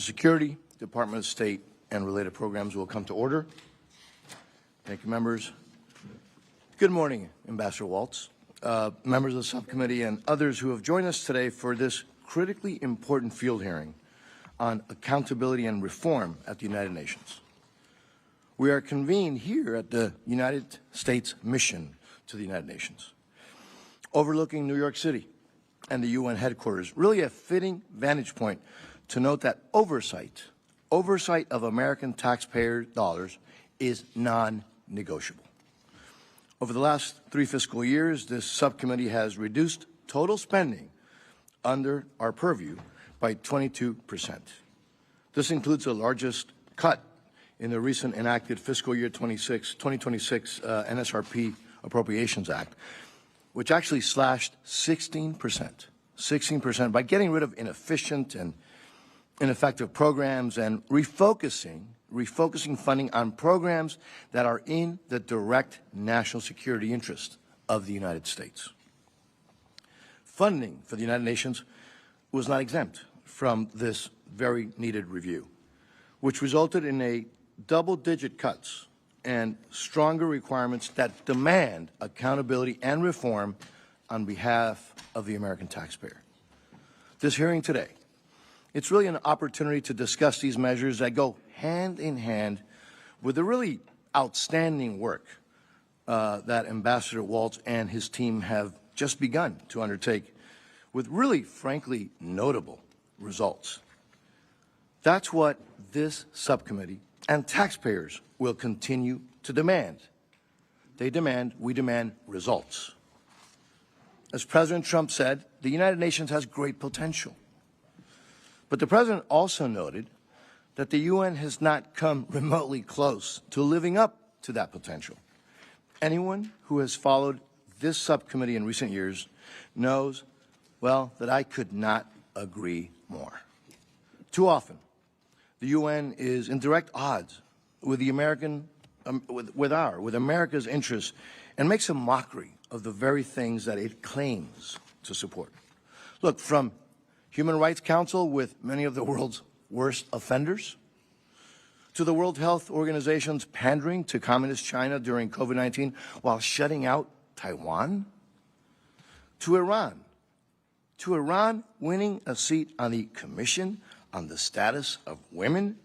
Security, Department of State, and related programs will come to order. Thank you, members. Good morning, Ambassador Waltz, members of the subcommittee, and others who have joined us today for this critically important field hearing on accountability and reform at the United Nations. We are convened here at the United States Mission to the United Nations, overlooking New York City and the UN headquarters, really a fitting vantage point to note that oversight of American taxpayer dollars is non-negotiable. Over the last 3 fiscal years, this subcommittee has reduced total spending under our purview by 22%. This includes the largest cut in the recent enacted fiscal year 2026 NSRP Appropriations Act, which actually slashed 16% by getting rid of inefficient and ineffective programs and refocusing funding on programs that are in the direct national security interest of the United States. Funding for the United Nations was not exempt from this very needed review, which resulted in a double-digit cuts and stronger requirements that demand accountability and reform on behalf of the American taxpayer. This hearing today, it's really an opportunity to discuss these measures that go hand in hand with the really outstanding work that Ambassador Waltz and his team have just begun to undertake with really, frankly, notable results. That's what this subcommittee and taxpayers will continue to demand. We demand results. As President Trump said, the United Nations has great potential. But the President also noted that the UN has not come remotely close to living up to that potential. Anyone who has followed this subcommittee in recent years knows, well, that I could not agree more. Too often, the UN is in direct odds with the with America's interests and makes a mockery of the very things that it claims to support. Look, from Human Rights Council with many of the world's worst offenders, to the World Health Organization's pandering to Communist China during COVID-19 while shutting out Taiwan, to Iran winning a seat on the Commission on the Status of Women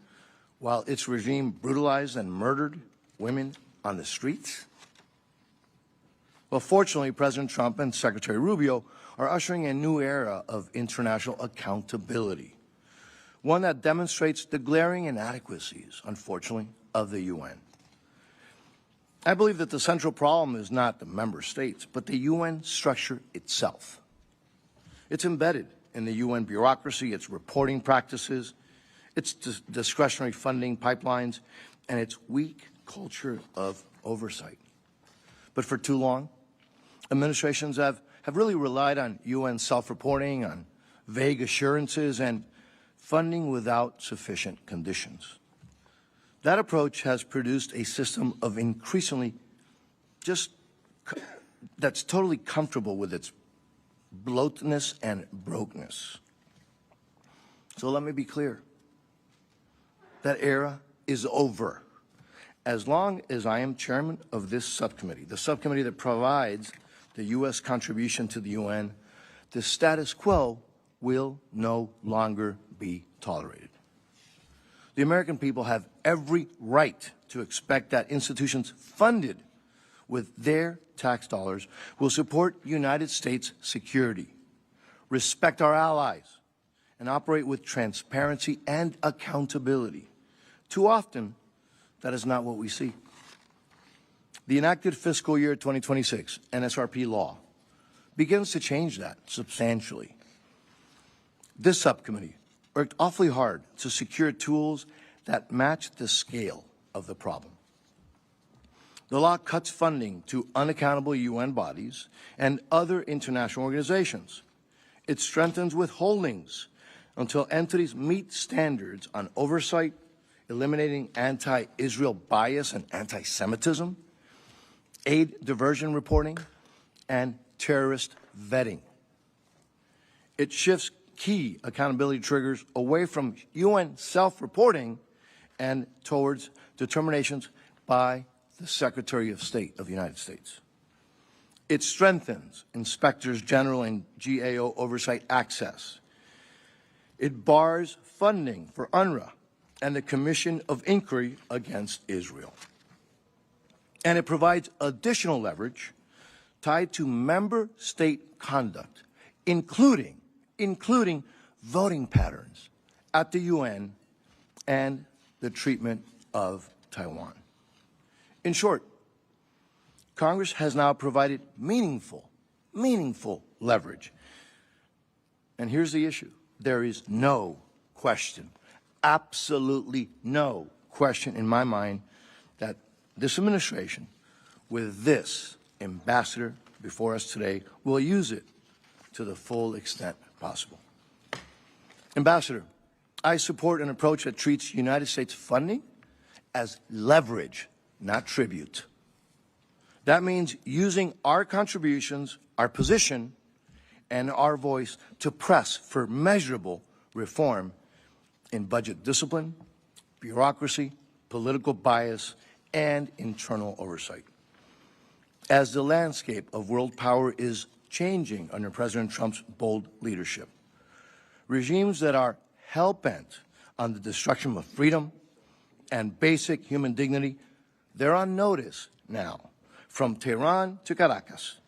while its regime brutalized and murdered women on the streets. Well, fortunately, President Trump and Secretary Rubio are ushering a new era of international accountability, one that demonstrates the glaring inadequacies, unfortunately, of the UN. I believe that the central problem is not the member states, but the UN structure itself. It's embedded in the UN bureaucracy, its reporting practices, its discretionary funding pipelines, and its weak culture of oversight. But for too long, administrations have really relied on UN self-reporting, on vague assurances, and funding without sufficient conditions. That approach has produced a system of increasingly that's totally comfortable with its bloatness and brokenness. So let me be clear. That era is over. As long as I am chairman of this subcommittee, the subcommittee that provides the U.S. contribution to the UN, the status quo will no longer be tolerated. The American people have every right to expect that institutions funded with their tax dollars will support United States security, respect our allies, and operate with transparency and accountability. Too often, that is not what we see. The enacted fiscal year 2026 NSRP law begins to change that substantially. This subcommittee worked awfully hard to secure tools that match the scale of the problem. The law cuts funding to unaccountable UN bodies and other international organizations. It strengthens withholdings until entities meet standards on oversight, eliminating anti-Israel bias and anti-Semitism, aid diversion reporting, and terrorist vetting. It shifts key accountability triggers away from UN self-reporting and towards determinations by the Secretary of State of the United States. It strengthens inspectors general and GAO oversight access. It bars funding for UNRWA and the Commission of Inquiry against Israel. And it provides additional leverage tied to member state conduct, including voting patterns at the UN and the treatment of Taiwan. In short, Congress has now provided meaningful leverage. And here's the issue. There is no question, absolutely no question in my mind, that this administration, with this ambassador before us today, will use it to the full extent possible. Ambassador, I support an approach that treats United States funding as leverage, not tribute. That means using our contributions, our position, and our voice to press for measurable reform in budget discipline, bureaucracy, political bias, and internal oversight. As the landscape of world power is changing under President Trump's bold leadership, regimes that are hell-bent on the destruction of freedom and basic human dignity, they're on notice now. From Tehran to Caracas,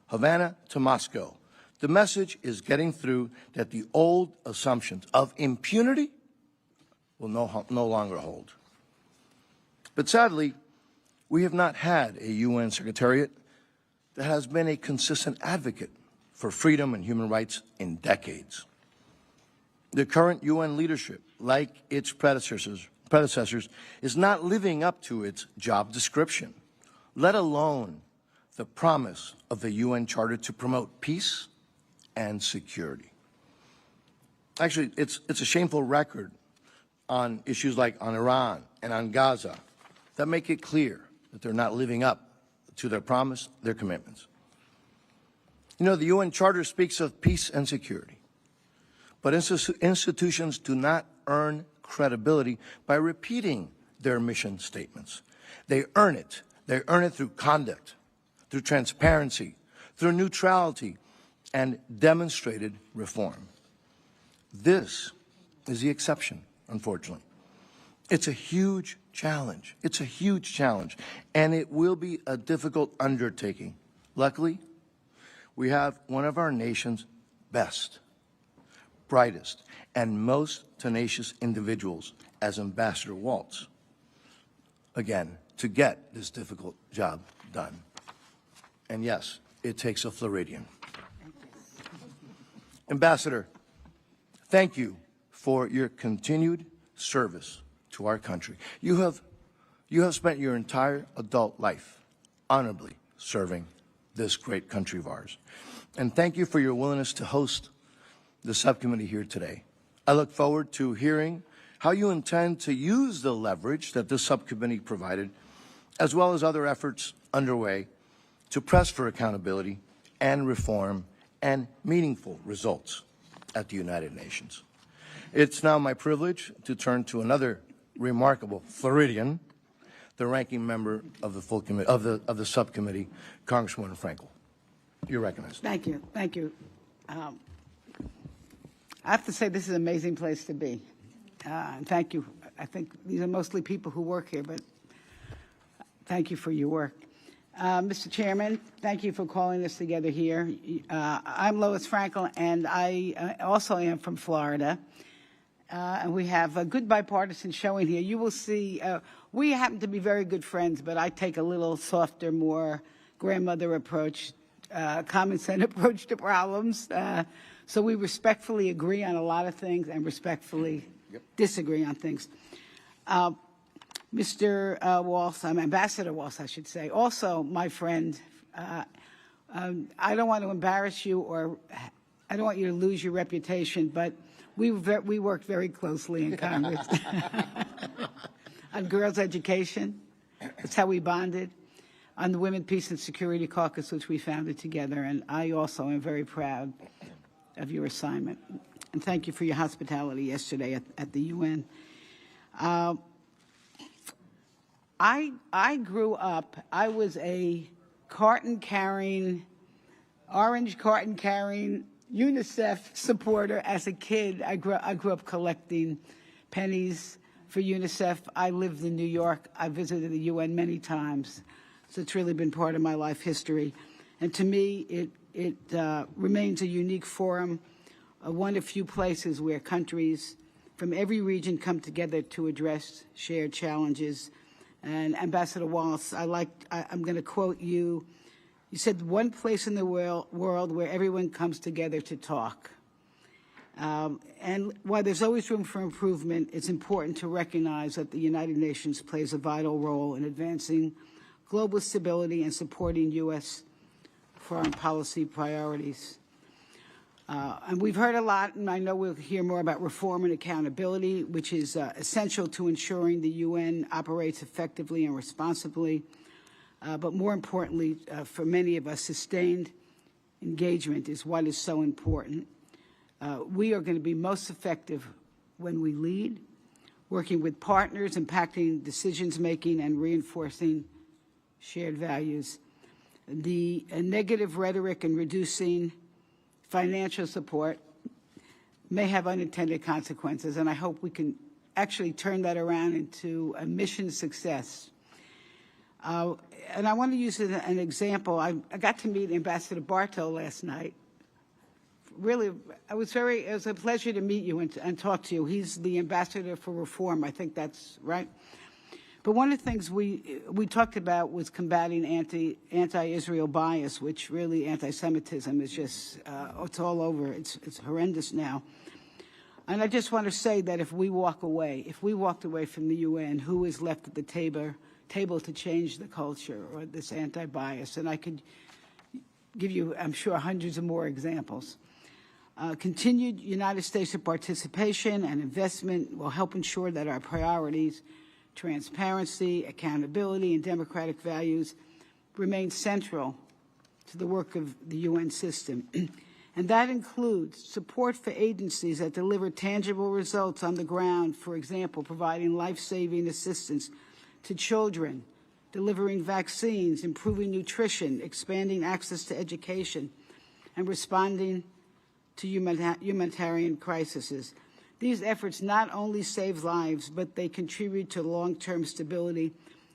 Havana to Moscow, the message is getting through that the old assumptions of impunity will no longer hold. But sadly, we have not had a UN Secretariat that has been a consistent advocate for freedom and human rights in decades. The current UN leadership, like its predecessors, is not living up to its job description, let alone the promise of the UN Charter to promote peace and security. Actually, it's a shameful record on issues like on Iran and on Gaza that make it clear that they're not living up to their promise, their commitments. You know, the UN Charter speaks of peace and security, but institutions do not earn credibility by repeating their mission statements. They earn it. They earn it through conduct, through transparency, through neutrality, and demonstrated reform. This is the exception, unfortunately. It's a huge challenge. It's a huge challenge, and it will be a difficult undertaking. Luckily, we have one of our nation's best, brightest, and most tenacious individuals as Ambassador Waltz, again, to get this difficult job done. And yes, it takes a Floridian. Ambassador, thank you for your continued service to our country. You have spent your entire adult life honorably serving this great country of ours. And thank you for your willingness to host the subcommittee here today. I look forward to hearing how you intend to use the leverage that this subcommittee provided, as well as other efforts underway to press for accountability and reform and meaningful results at the United Nations. It's now my privilege to turn to another remarkable Floridian, the ranking member of the full committee of the subcommittee, Congresswoman Frankel. You're recognized. Thank you. Thank you. I have to say this is an amazing place to be. And thank you. I think these are mostly people who work here, but thank you for your work. Mr. Chairman, thank you for calling us together here. I'm Lois Frankel, and I also am from Florida. And we have a good bipartisan showing here. You will see, we happen to be very good friends, but I take a little softer, more grandmother approach, common sense approach to problems. So we respectfully agree on a lot of things and respectfully disagree on things. Mr. Waltz, Ambassador Waltz, I should say, also my friend. I don't want to embarrass you, or I don't want you to lose your reputation, but we worked very closely in Congress on girls' education. That's how we bonded. On the Women, Peace, and Security Caucus, which we founded together, and I also am very proud of your assignment. and thank you for your hospitality yesterday at the UN. I grew up, I was a orange carton-carrying UNICEF supporter as a kid. I grew up collecting pennies for UNICEF. I lived in New York. I visited the UN many times. So it's really been part of my life history. And to me, it remains a unique forum, one of few places where countries from every region come together to address shared challenges. And Ambassador Waltz, I'm going to quote you. You said, one place in the world where everyone comes together to talk. And while there's always room for improvement, it's important to recognize that the United Nations plays a vital role in advancing global stability and supporting U.S. foreign policy priorities. And we've heard a lot, and I know we'll hear more about reform and accountability, which is essential to ensuring the UN operates effectively and responsibly. But more importantly, for many of us, sustained engagement is what is so important. We are going to be most effective when we lead, working with partners, impacting decisions-making, and reinforcing shared values. The negative rhetoric and reducing financial support may have unintended consequences, and I hope we can actually turn that around into a mission success. And I want to use an example. I got to meet Ambassador Bartow last night. Really, it was a pleasure to meet you and talk to you. He's the ambassador for reform. I think that's right. But one of the things we talked about was combating anti-Israel bias, which really anti-Semitism is just, it's all over. It's horrendous now. And I just want to say that if we walked away from the UN, who is left at the table to change the culture or this anti-bias? And I could give you, I'm sure, hundreds of more examples. Continued United States participation and investment will help ensure that our priorities, transparency, accountability, and democratic values remain central to the work of the UN system. And that includes support for agencies that deliver tangible results on the ground, for example, providing life-saving assistance to children, delivering vaccines, improving nutrition, expanding access to education, and responding to humanitarian crises. These efforts not only save lives, but they contribute to long-term stability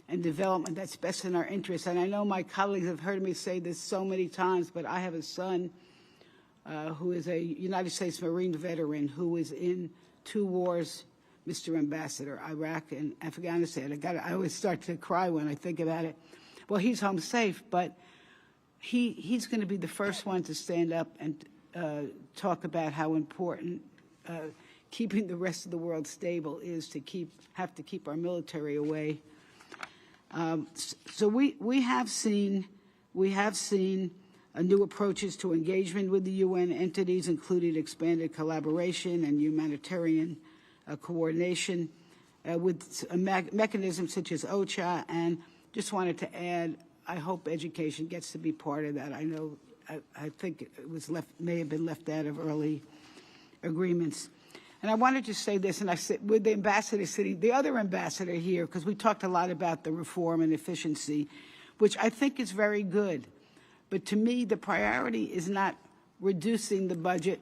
and development that's best in our interest. And I know my colleagues have heard me say this so many times, but I have a son who is a United States Marine veteran who is in 2 wars, Mr. Ambassador, Iraq and Afghanistan. I always start to cry when I think about it. Well, he's home safe, but he's going to be the first one to stand up and talk about how important keeping the rest of the world stable is to have to keep our military away. So we have seen new approaches to engagement with the UN entities, including expanded collaboration and humanitarian coordination with mechanisms such as OCHA. And just wanted to add, I hope education gets to be part of that. I know, I think it was may have been left out of early agreements. And I wanted to say this, and I said, with the ambassador sitting, the other ambassador here, because we talked a lot about the reform and efficiency, which I think is very good. But to me, the priority is not reducing the budget.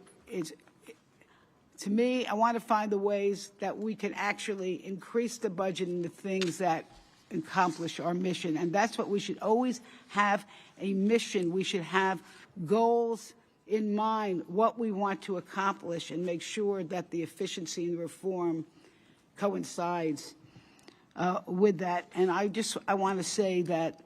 To me, I want to find the ways that we can actually increase the budget in the things that accomplish our mission. And that's what we should always have, a mission. We should have goals in mind, what we want to accomplish, and make sure that the efficiency and reform coincides with that. And I want to say that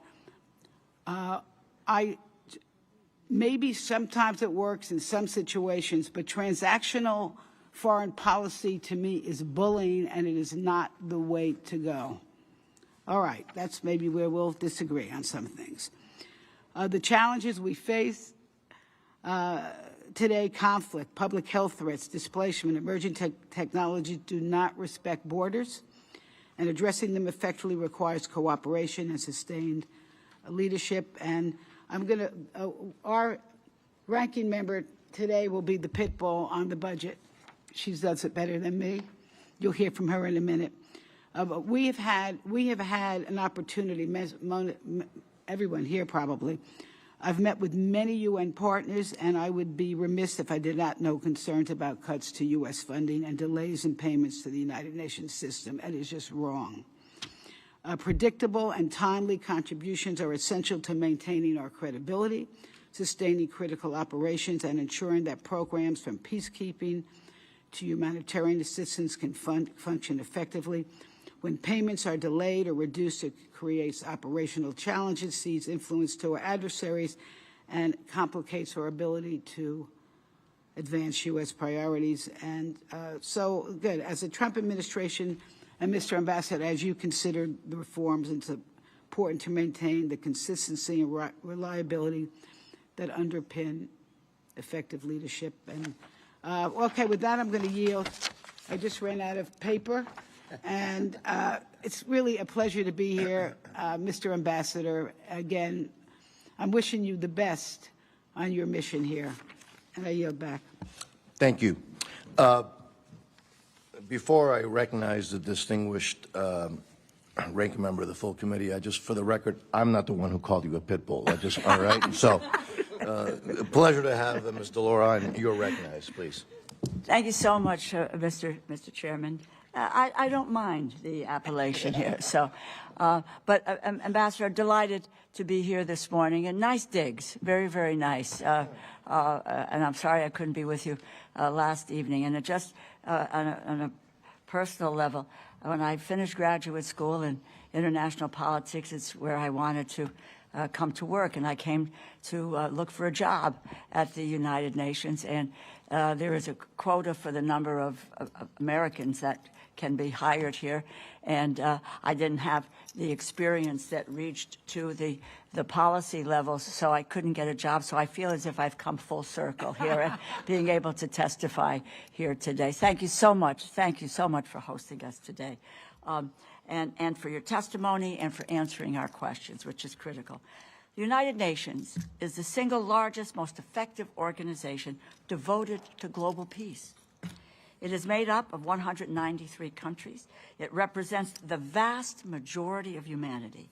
maybe sometimes it works in some situations, but transactional foreign policy to me is bullying, and it is not the way to go. All right, that's maybe where we'll disagree on some things. The challenges we face today: conflict, public health threats, displacement, emerging technologies do not respect borders, and addressing them effectively requires cooperation and sustained leadership. And I'm going to, our ranking member today will be the pit bull on the budget. she does it better than me. You'll hear from her in a minute. But we have had an opportunity, everyone here probably. I've met with many UN partners, and I would be remiss if I did not know concerns about cuts to U.S. funding and delays in payments to the United Nations system. That is just wrong. Predictable and timely contributions are essential to maintaining our credibility, sustaining critical operations, and ensuring that programs from peacekeeping to humanitarian assistance can function effectively. When payments are delayed or reduced, it creates operational challenges, seeds influence to our adversaries, and complicates our ability to advance U.S. priorities. And so, good. As the Trump administration and Mr. Ambassador, as you consider the reforms, it's important to maintain the consistency and reliability that underpin effective leadership. And okay, with that, I'm going to yield. I just ran out of paper. And it's really a pleasure to be here, Mr. Ambassador. Again, I'm wishing you the best on your mission here. And I yield back. Thank you. Before I recognize the distinguished ranking member of the full committee, for the record, I'm not the one who called you a pit bull. All right? So, a pleasure to have Ms. DeLaura, and you're recognized, please. Thank you so much, Mr. Chairman. I don't mind the appellation here. So, but Ambassador, delighted to be here this morning, and nice digs, very, very nice. And I'm sorry I couldn't be with you last evening. And it just on a personal level, when I finished graduate school in international politics, it's where I wanted to come to work, and I came to look for a job at the United Nations. And there is a quota for the number of Americans that can be hired here, and I didn't have the experience that reached to the policy levels, so I couldn't get a job. So I feel as if I've come full circle here and being able to testify here today. Thank you so much. Thank you so much for hosting us today, and for your testimony and for answering our questions, which is critical. The United Nations is the single largest, most effective organization devoted to global peace. It is made up of 193 countries. It represents the vast majority of humanity.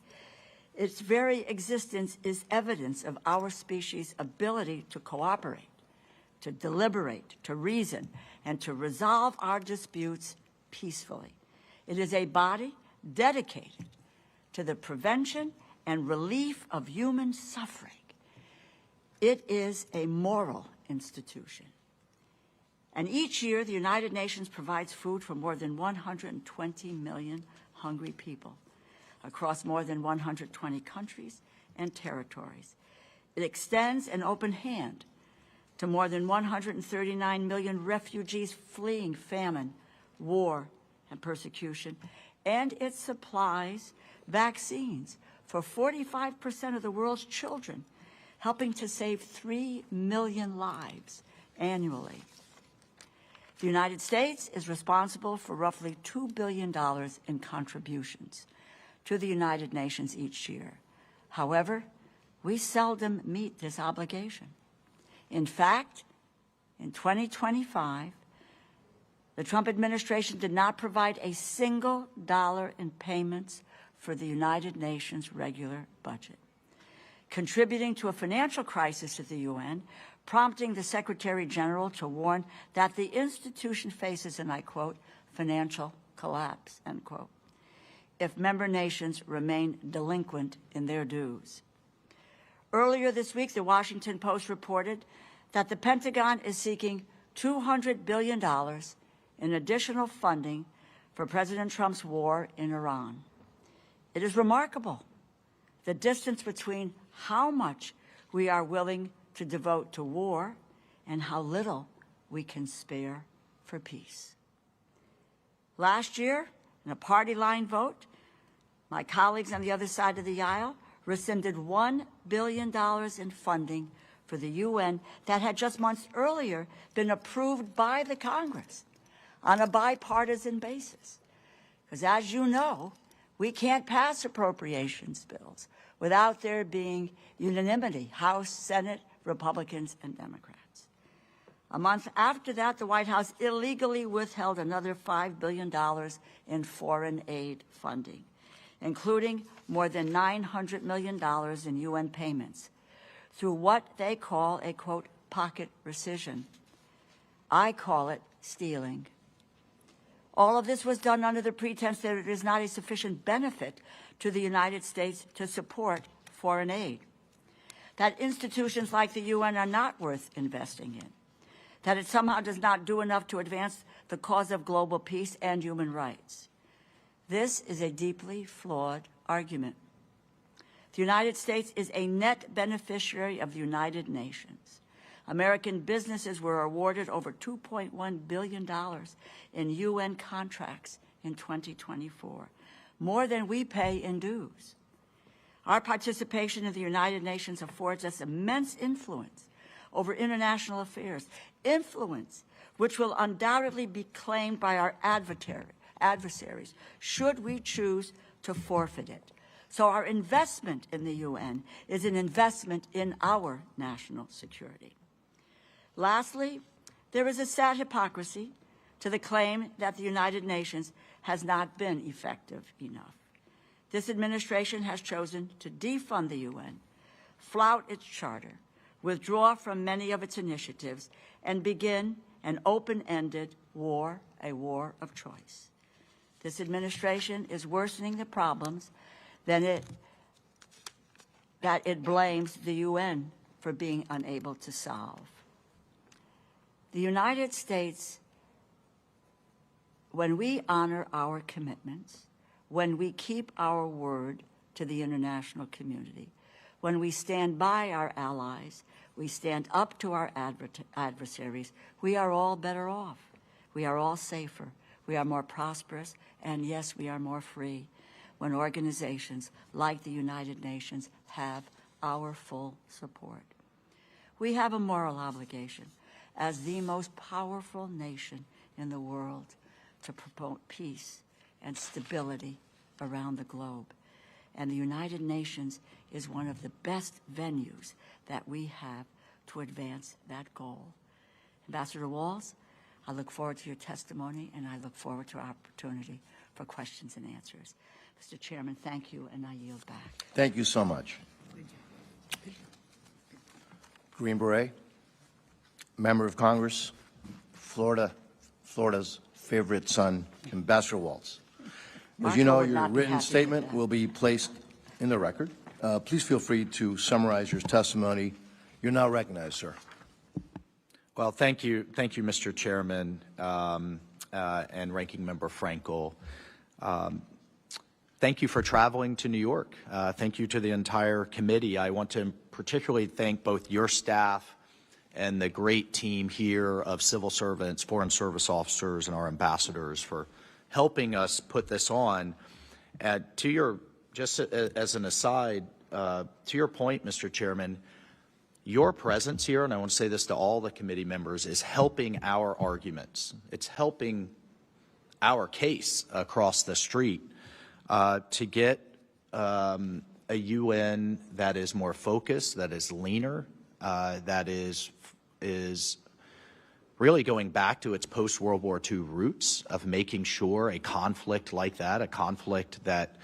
Its very existence is evidence of our species' ability to cooperate, to deliberate, to reason, and to resolve our disputes peacefully. It is a body dedicated to the prevention and relief of human suffering. It is a moral institution. And each year, the United Nations provides food for more than 120 million hungry people across more than 120 countries and territories. It extends an open hand to more than 139 million refugees fleeing famine, war, and persecution. And it supplies vaccines for 45% of the world's children, helping to save 3 million lives annually. The United States is responsible for roughly $2 billion in contributions to the United Nations each year. However, we seldom meet this obligation. In fact, in 2025, the Trump administration did not provide a single dollar in payments for the United Nations regular budget, contributing to a financial crisis at the UN, prompting the Secretary General to warn that the institution faces, and I quote, financial collapse, end quote, if member nations remain delinquent in their dues. Earlier this week, the Washington Post reported that the Pentagon is seeking $200 billion in additional funding for President Trump's war in Iran. It is remarkable, the distance between how much we are willing to devote to war and how little we can spare for peace. Last year, in a party line vote, my colleagues on the other side of the aisle rescinded $1 billion in funding for the UN that had just months earlier been approved by the Congress on a bipartisan basis. Because as you know, we can't pass appropriations bills without there being unanimity, House, Senate, Republicans, and Democrats. A month after that, the White House illegally withheld another $5 billion in foreign aid funding, including more than $900 million in UN payments, through what they call a, quote, pocket rescission. I call it stealing. All of this was done under the pretense that it is not a sufficient benefit to the United States to support foreign aid, that institutions like the UN are not worth investing in, that it somehow does not do enough to advance the cause of global peace and human rights. This is a deeply flawed argument. The United States is a net beneficiary of the United Nations. American businesses were awarded over $2.1 billion in UN contracts in 2024, more than we pay in dues. Our participation in the United Nations affords us immense influence over international affairs, influence which will undoubtedly be claimed by our adversaries should we choose to forfeit it. So our investment in the UN is an investment in our national security. Lastly, there is a sad hypocrisy to the claim that the United Nations has not been effective enough. This administration has chosen to defund the UN, flout its charter, withdraw from many of its initiatives, and begin an open-ended war, a war of choice. This administration is worsening the problems that it blames the UN for being unable to solve. The United States, when we honor our commitments, when we keep our word to the international community, when we stand by our allies, we stand up to our adversaries, we are all better off. We are all safer. We are more prosperous, and yes, we are more free when organizations like the United Nations have our full support. We have a moral obligation as the most powerful nation in the world to promote peace and stability around the globe. And the United Nations is one of the best venues that we have to advance that goal. Ambassador Waltz, I look forward to your testimony, and I look forward to our opportunity for questions and answers. Mr. Chairman, thank you, and I yield back. Thank you so much. Green Beret, Member of Congress, Florida's favorite son, Ambassador Waltz. As you know, your written statement will be placed in the record. Please feel free to summarize your testimony. You're now recognized, sir. Well, thank you, Mr. Chairman and Ranking Member Frankel. Thank you for traveling to New York. Thank you to the entire committee. I want to particularly thank both your staff and the great team here of civil servants, foreign service officers, and our ambassadors for helping us put this on. Just as an aside, to your point, Mr. Chairman, your presence here, and I want to say this to all the committee members, is helping our arguments. It's helping our case across the street to get a UN that is more focused, that is leaner, that is really going back to its post-World War II roots of making sure a conflict like that, a conflict that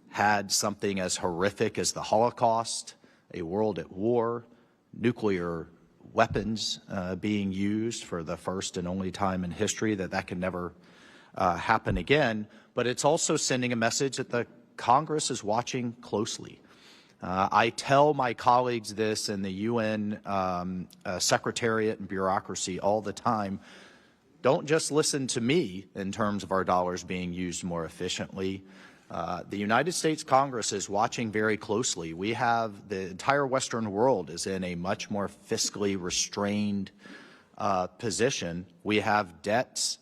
had something as horrific as the Holocaust, a world at war, nuclear weapons being used for the first and only time in history, that can never happen again. But it's also sending a message that the Congress is watching closely. I tell my colleagues this in the UN Secretariat and bureaucracy all the time. Don't just listen to me in terms of our dollars being used more efficiently. The United States Congress is watching very closely. We have the entire Western world is in a much more fiscally restrained position. We have debts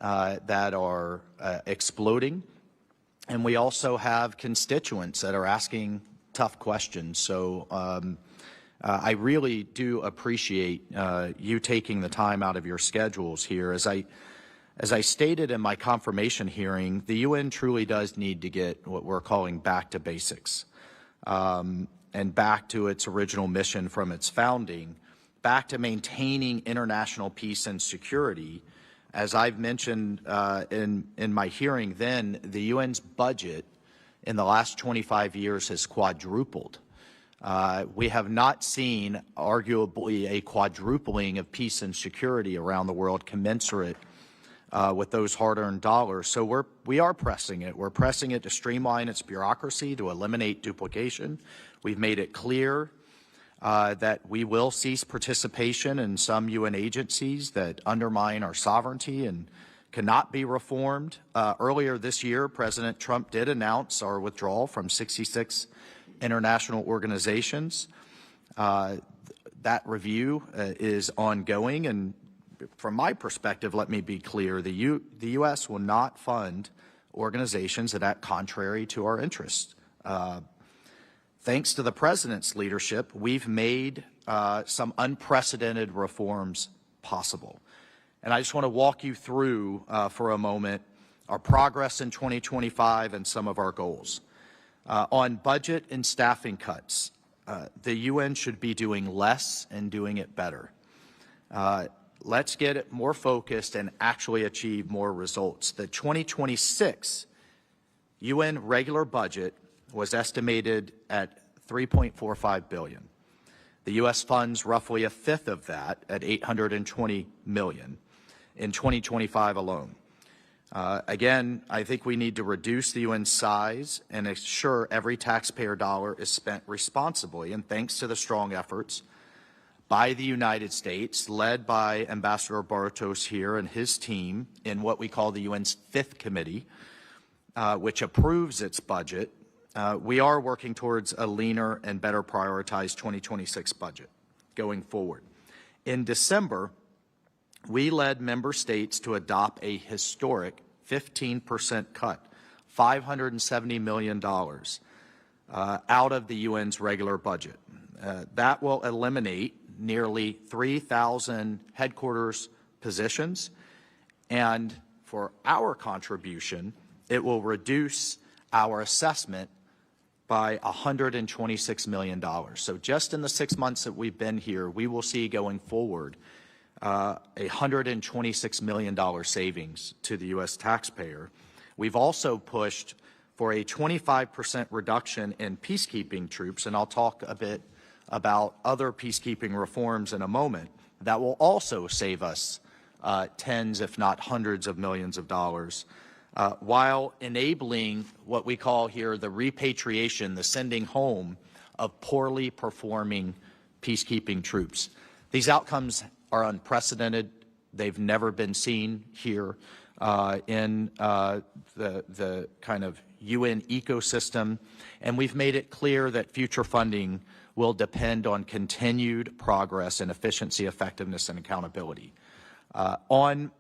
that are exploding, and we also have constituents that are asking tough questions. So I really do appreciate you taking the time out of your schedules here. As I stated in my confirmation hearing, the UN truly does need to get what we're calling back to basics and back to its original mission from its founding, back to maintaining international peace and security, as I've mentioned in my hearing then, the UN's budget in the last 25 years has quadrupled. We have not seen, arguably, a quadrupling of peace and security around the world commensurate with those hard-earned dollars. So we are pressing it. We're pressing it to streamline its bureaucracy, to eliminate duplication. We've made it clear that we will cease participation in some UN agencies that undermine our sovereignty and cannot be reformed. Earlier this year, President Trump did announce our withdrawal from 66 international organizations. That review is ongoing, and from my perspective, let me be clear, the U.S. will not fund organizations that act contrary to our interests. Thanks to the President's leadership, we've made some unprecedented reforms possible. And I just want to walk you through for a moment our progress in 2025 and some of our goals. On budget and staffing cuts, the UN should be doing less and doing it better. Let's get it more focused and actually achieve more results. The 2026 UN regular budget was estimated at $3.45 billion. The U.S. funds roughly a fifth of that at $820 million in 2025 alone. Again, I think we need to reduce the UN size and ensure every taxpayer dollar is spent responsibly. And thanks to the strong efforts by the United States, led by Ambassador Bartos here and his team in what we call the UN's Fifth Committee, which approves its budget, we are working towards a leaner and better prioritized 2026 budget going forward. In December, we led member states to adopt a historic 15% cut, $570 million out of the UN's regular budget. That will eliminate nearly 3,000 headquarters positions, and for our contribution, it will reduce our assessment by $126 million. So just in the 6 months that we've been here, we will see going forward $126 million savings to the U.S. taxpayer. We've also pushed for a 25% reduction in peacekeeping troops, and I'll talk a bit about other peacekeeping reforms in a moment, that will also save us tens, if not hundreds of millions of dollars, while enabling what we call here the repatriation, the sending home of poorly performing peacekeeping troops. These outcomes are unprecedented. They've never been seen here in the kind of UN ecosystem, and we've made it clear that future funding will depend on continued progress in efficiency, effectiveness, and accountability. On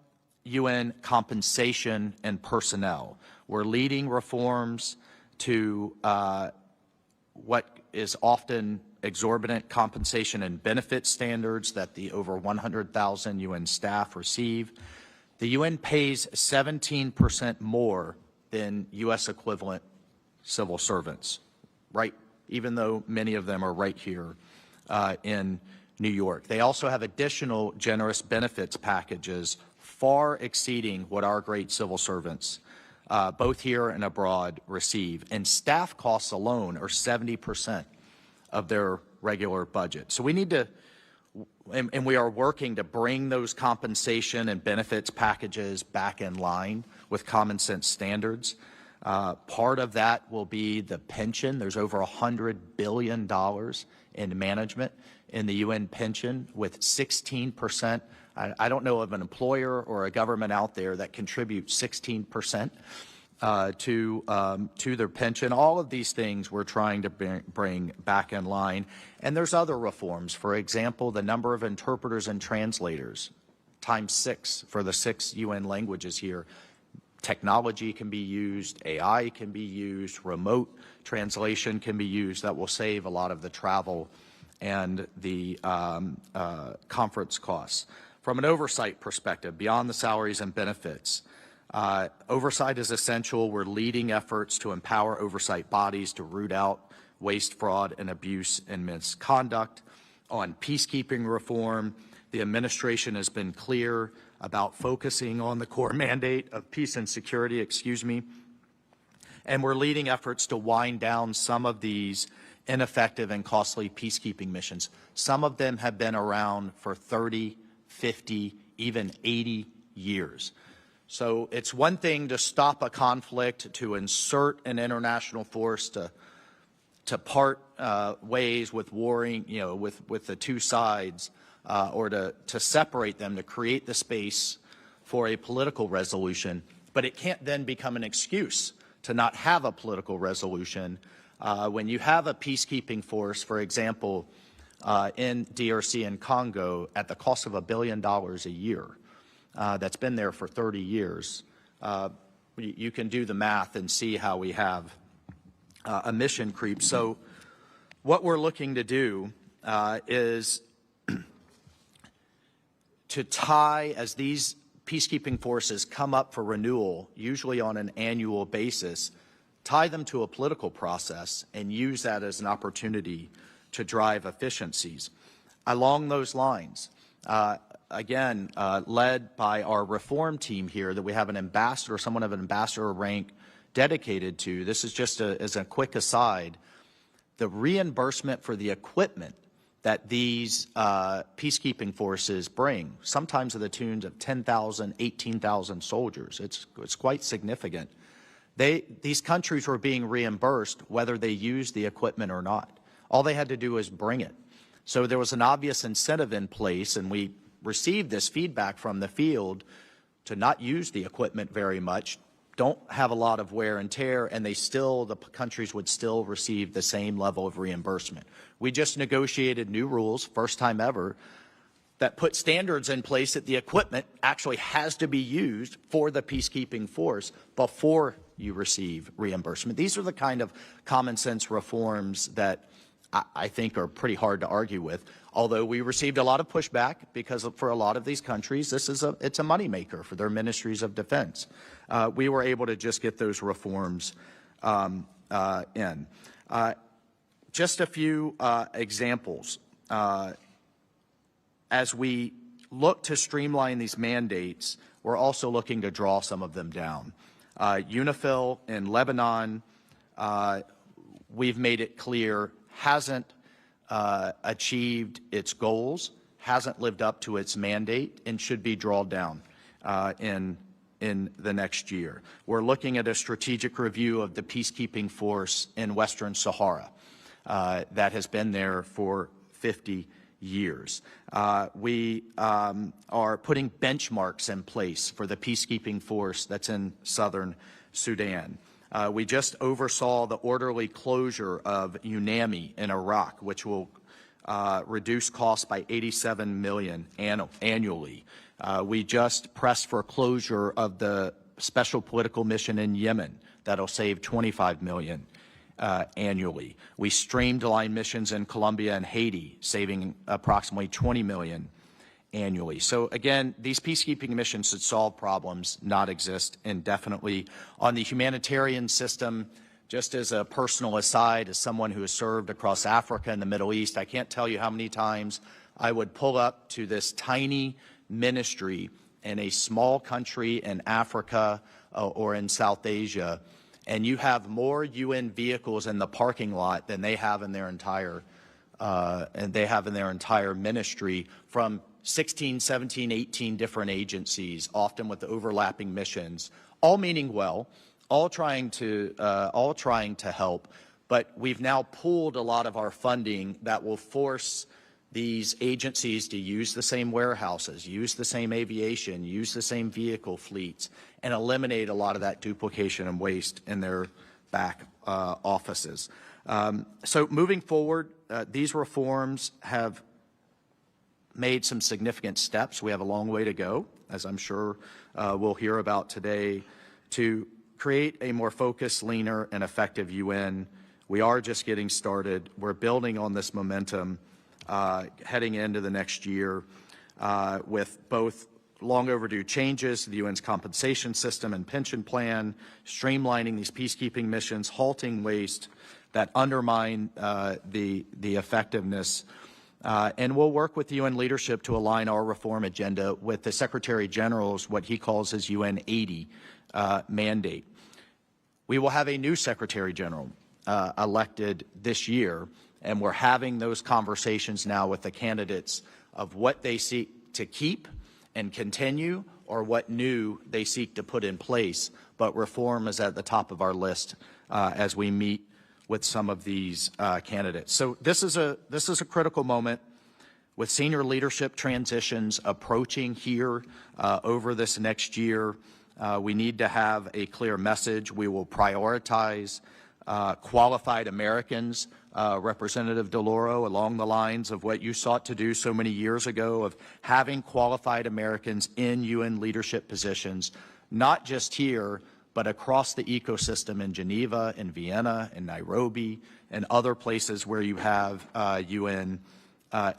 UN compensation and personnel, we're leading reforms to what is often exorbitant compensation and benefit standards that the over 100,000 UN staff receive. The UN pays 17% more than U.S. equivalent civil servants, right? Even though many of them are right here in New York. They also have additional generous benefits packages far exceeding what our great civil servants, both here and abroad, receive. And staff costs alone are 70% of their regular budget. So we need to, and we are working to bring those compensation and benefits packages back in line with common sense standards. Part of that will be the pension. There's over $100 billion in management in the UN pension, with 16%. I don't know of an employer or a government out there that contributes 16% to their pension. All of these things we're trying to bring back in line. And there's other reforms. For example, the number of interpreters and translators, ×6 for the 6 UN languages here. Technology can be used, AI can be used, remote translation can be used. That will save a lot of the travel and the conference costs. From an oversight perspective, beyond the salaries and benefits, oversight is essential. We're leading efforts to empower oversight bodies to root out waste, fraud, and abuse and misconduct. on peacekeeping reform. The administration has been clear about focusing on the core mandate of peace and security, and we're leading efforts to wind down some of these ineffective and costly peacekeeping missions. Some of them have been around for 30, 50, even 80 years. So it's one thing to stop a conflict, to insert an international force, to part ways with warring, with the two sides, or to separate them, to create the space for a political resolution. But it can't then become an excuse to not have a political resolution. When you have a peacekeeping force, for example, in DRC and Congo, at the cost of $1 billion a year, that's been there for 30 years, you can do the math and see how we have a mission creep. So what we're looking to do is to tie, as these peacekeeping forces come up for renewal, usually on an annual basis, tie them to a political process and use that as an opportunity to drive efficiencies. Along those lines, again, led by our reform team here, that we have an ambassador, someone of an ambassador rank dedicated to, this is just as a quick aside, the reimbursement for the equipment that these peacekeeping forces bring, sometimes to the tunes of 10,000, 18,000 soldiers. It's quite significant. These countries were being reimbursed whether they used the equipment or not. All they had to do was bring it. So there was an obvious incentive in place, and we received this feedback from the field to not use the equipment very much, don't have a lot of wear and tear, and the countries would still receive the same level of reimbursement. We just negotiated new rules, first time ever, that put standards in place that the equipment actually has to be used for the peacekeeping force before you receive reimbursement. These are the kind of common sense reforms that I think are pretty hard to argue with, although we received a lot of pushback because for a lot of these countries, it's a moneymaker for their ministries of defense. We were able to just get those reforms in. Just a few examples. As we look to streamline these mandates, we're also looking to draw some of them down. UNIFIL in Lebanon, we've made it clear, hasn't achieved its goals, hasn't lived up to its mandate, and should be drawn down in the next year. We're looking at a strategic review of the peacekeeping force in Western Sahara that has been there for 50 years. We are putting benchmarks in place for the peacekeeping force that's in southern Sudan. We just oversaw the orderly closure of UNAMI in Iraq, which will reduce costs by $87 million annually. We just pressed for closure of the special political mission in Yemen. That'll save $25 million annually. We streamlined missions in Colombia and Haiti, saving approximately $20 million annually. So again, these peacekeeping missions should solve problems, not exist indefinitely. On the humanitarian system, just as a personal aside, as someone who has served across Africa and the Middle East, I can't tell you how many times I would pull up to this tiny ministry in a small country in Africa or in South Asia, and you have more UN vehicles in the parking lot than they have in their entire ministry, from 16, 17, 18 different agencies, often with overlapping missions, all meaning well, all trying to help. But we've now pulled a lot of our funding that will force these agencies to use the same warehouses, use the same aviation, use the same vehicle fleets, and eliminate a lot of that duplication and waste in their back offices. So moving forward, these reforms have made some significant steps. We have a long way to go, as I'm sure we'll hear about today, to create a more focused, leaner, and effective UN. We are just getting started. We're building on this momentum heading into the next year with both long overdue changes to the UN's compensation system and pension plan, streamlining these peacekeeping missions, halting waste that undermine the effectiveness And we'll work with the UN leadership to align our reform agenda with the Secretary General's, what he calls his UN 80 mandate. We will have a new Secretary General elected this year, and we're having those conversations now with the candidates of what they seek to keep and continue, or what new they seek to put in place. But reform is at the top of our list as we meet with some of these candidates. So this is a critical moment with senior leadership transitions approaching here over this next year. We need to have a clear message. We will prioritize qualified Americans, Representative DeLauro, along the lines of what you sought to do so many years ago of having qualified Americans in UN leadership positions, not just here, but across the ecosystem in Geneva, in Vienna, in Nairobi, and other places where you have UN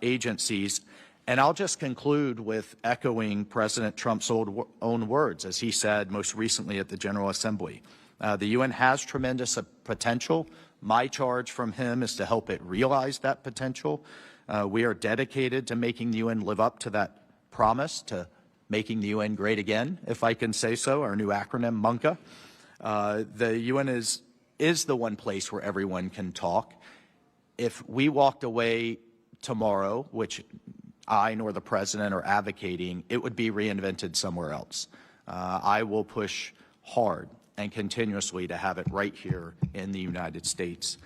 agencies. And I'll just conclude with echoing President Trump's own words, as he said most recently at the General Assembly. The UN has tremendous potential. My charge from him is to help it realize that potential. We are dedicated to making the UN live up to that promise, to making the UN great again, if I can say so, our new acronym, MUNCA. The UN is the one place where everyone can talk. If we walked away tomorrow, which I nor the President are advocating, it would be reinvented somewhere else. I will push hard and continuously to have it right here in the United States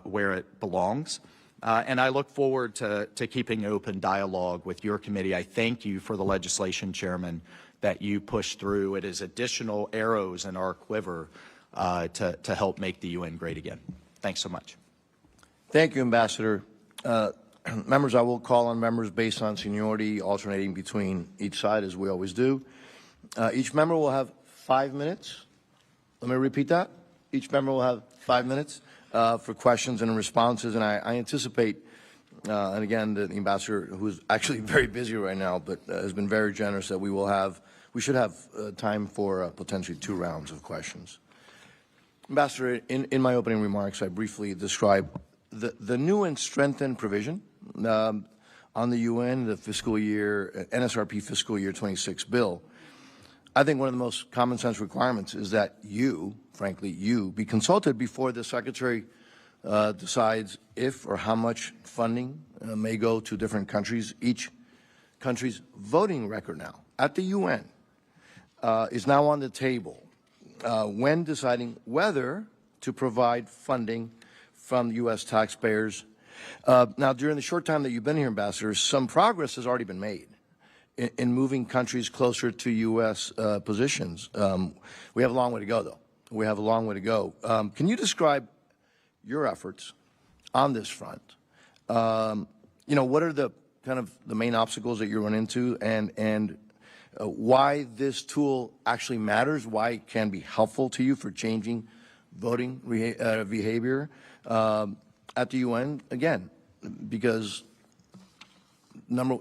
where it belongs. And I look forward to keeping open dialogue with your committee. I thank you for the legislation, Chairman, that you pushed through. It is additional arrows in our quiver to help make the UN great again. Thanks so much. Thank you, Ambassador. Members, I will call on members based on seniority, alternating between each side, as we always do. Each member will have 5 minutes. Let me repeat that. Each member will have 5 minutes for questions and responses, and I anticipate, and again, the Ambassador, who is actually very busy right now, but has been very generous, that we should have time for potentially 2 rounds of questions. Ambassador, in my opening remarks, I briefly described the new and strengthened provision on the UN, the fiscal year, NSRP fiscal year 26 bill. I think one of the most common sense requirements is that you, frankly, you be consulted before the Secretary decides if or how much funding may go to different countries. Each country's voting record now at the UN is now on the table when deciding whether to provide funding from the U.S. taxpayers. Now, during the short time that you've been here, Ambassador, some progress has already been made in moving countries closer to U.S. positions. We have a long way to go, though. We have a long way to go. Can you describe your efforts on this front? You know, what are the kind of the main obstacles that you run into, and why this tool actually matters, why it can be helpful to you for changing voting behavior at the UN? Again, because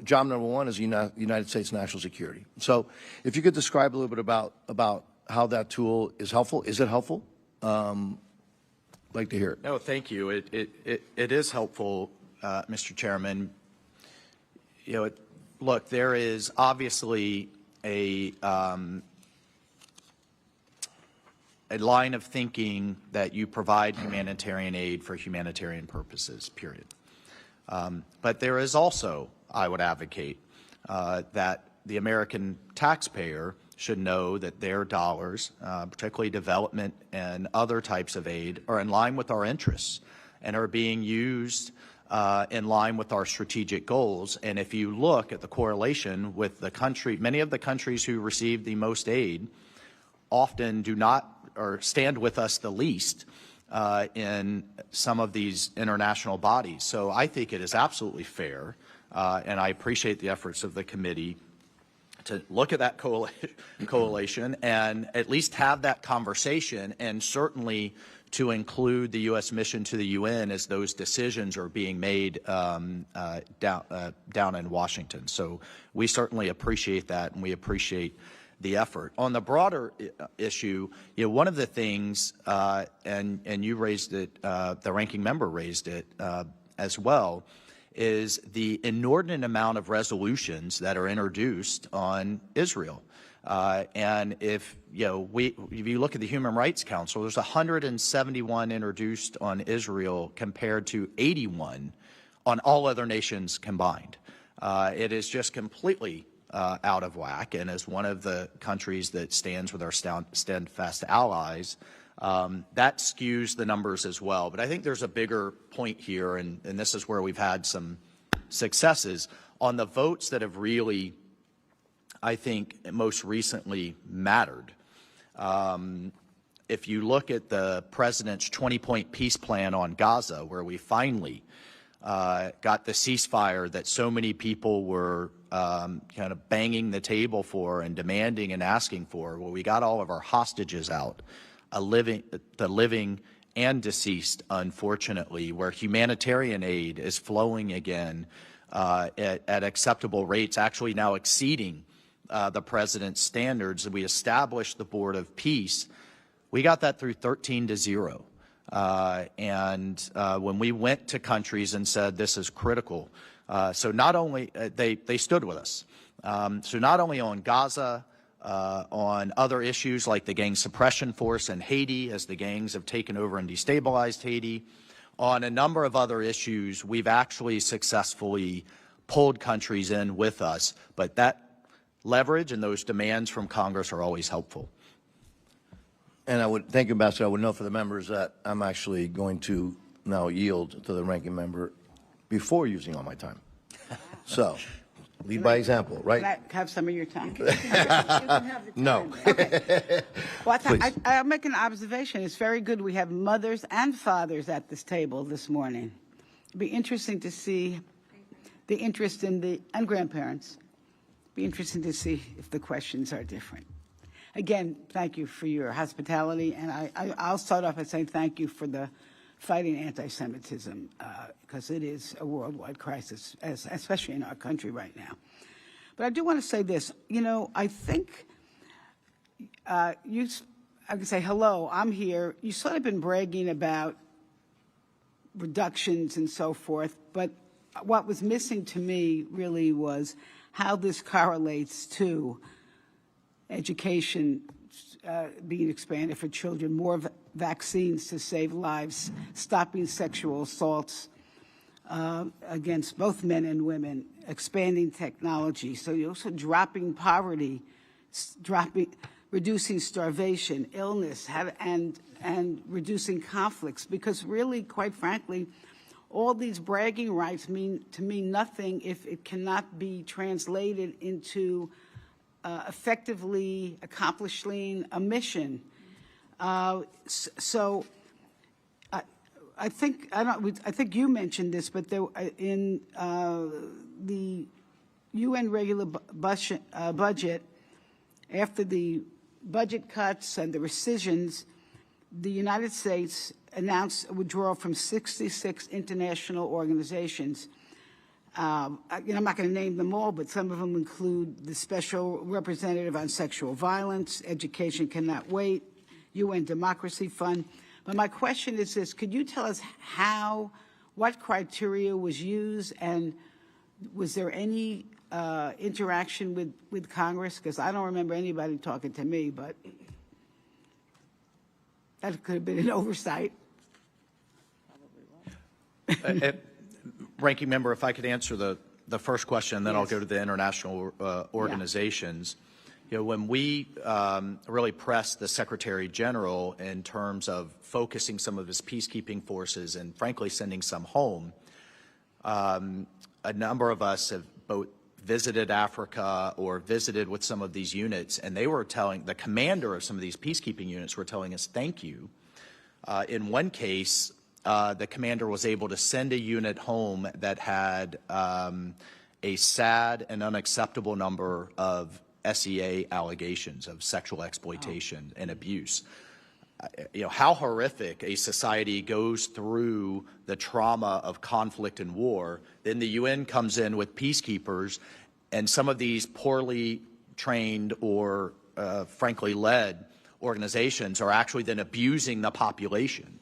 job number one is United States national security. So if you could describe a little bit about how that tool is helpful. Is it helpful? Like to hear it. No, thank you. It is helpful, Mr. Chairman. You know, look, there is obviously a line of thinking that you provide humanitarian aid for humanitarian purposes, period. But there is also, I would advocate, that the American taxpayer should know that their dollars, particularly development and other types of aid, are in line with our interests and are being used in line with our strategic goals. And if you look at the correlation with the country, many of the countries who receive the most aid often do not or stand with us the least in some of these international bodies. So I think it is absolutely fair, and I appreciate the efforts of the committee to look at that coalition and at least have that conversation, and certainly to include the U.S. mission to the UN as those decisions are being made down in Washington. So we certainly appreciate that, and we appreciate the effort. On the broader issue, you know, one of the things, and you raised it, the ranking member raised it as well, is the inordinate amount of resolutions that are introduced on Israel. And if you look at the Human Rights Council, there's 171 introduced on Israel compared to 81 on all other nations combined. It is just completely out of whack, and as one of the countries that stands with our steadfast allies, that skews the numbers as well. But I think there's a bigger point here, and this is where we've had some successes on the votes that have really, I think, most recently mattered. If you look at the president's 20-point peace plan on Gaza, where we finally got the ceasefire that so many people were kind of banging the table for and demanding and asking for, well, we got all of our hostages out, the living and deceased, unfortunately, where humanitarian aid is flowing again at acceptable rates, actually now exceeding the president's standards. We established the Board of Peace. We got that through 13-0. And when we went to countries and said this is critical, so not only they stood with us. So not only on Gaza, on other issues like the gang suppression force in Haiti, as the gangs have taken over and destabilized Haiti, on a number of other issues, we've actually successfully pulled countries in with us. But that leverage and those demands from Congress are always helpful. And I would thank you, Ambassador. I would note for the members that I'm actually going to now yield to the ranking member before using all my time. So, lead by example, right? Can I have some of your time? No. Okay. Well, I'll make an observation. It's very good we have mothers and fathers at this table this morning. It'd be interesting to see the interest in and grandparents. It'd be interesting to see if the questions are different. Again, thank you for your hospitality, and I'll start off by saying thank you for the fighting anti-Semitism, because it is a worldwide crisis, especially in our country right now. But I do want to say this. I think I can say, hello, I'm here. You've sort of been bragging about reductions and so forth, but what was missing to me really was how this correlates to education being expanded for children, more vaccines to save lives, stopping sexual assaults against both men and women, expanding technology. So you're also dropping poverty, reducing starvation, illness, and reducing conflicts. Because really, quite frankly, all these bragging rights mean nothing if it cannot be translated into effectively accomplishing a mission. So I think you mentioned this, but in the UN regular budget, after the budget cuts and the rescissions, the United States announced a withdrawal from 66 international organizations. I'm not going to name them all, but some of them include the Special Representative on Sexual Violence, Education Cannot Wait, UN Democracy Fund. But my question is this: could you tell us what criteria was used, and was there any interaction with Congress? Because I don't remember anybody talking to me, but that could have been an oversight. Ranking member, if I could answer the first question, then I'll go to the international organizations. When we really pressed the Secretary General in terms of focusing some of his peacekeeping forces and, frankly, sending some home, a number of us have both visited Africa or visited with some of these units, and they were telling the commander of some of these peacekeeping units were telling us thank you. In one case, the commander was able to send a unit home that had a sad and unacceptable number of SEA allegations of sexual exploitation and abuse. How horrific a society goes through the trauma of conflict and war, then the UN comes in with peacekeepers, and some of these poorly trained or frankly led organizations are actually then abusing the population.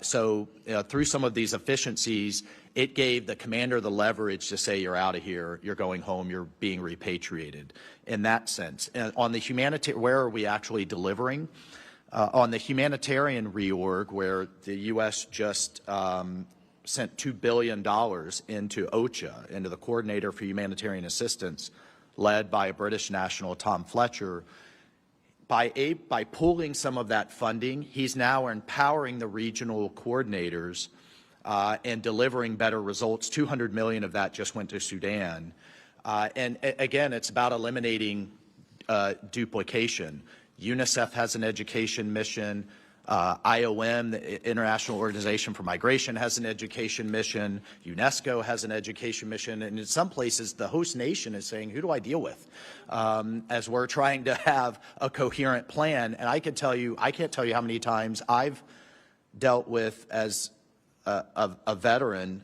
So through some of these efficiencies, it gave the commander the leverage to say, you're out of here, you're going home, you're being repatriated in that sense. And on the humanitarian, where are we actually delivering? On the humanitarian reorg, where the U.S. just sent $2 billion into OCHA, into the Coordinator for Humanitarian Assistance, led by a British national, Tom Fletcher. By pooling some of that funding, he's now empowering the regional coordinators and delivering better results. 200 million of that just went to Sudan. And again, it's about eliminating duplication. UNICEF has an education mission. IOM, the International Organization for Migration, has an education mission. UNESCO has an education mission. And in some places, the host nation is saying, who do I deal with? As we're trying to have a coherent plan. And I can't tell you how many times I've dealt with, as a veteran,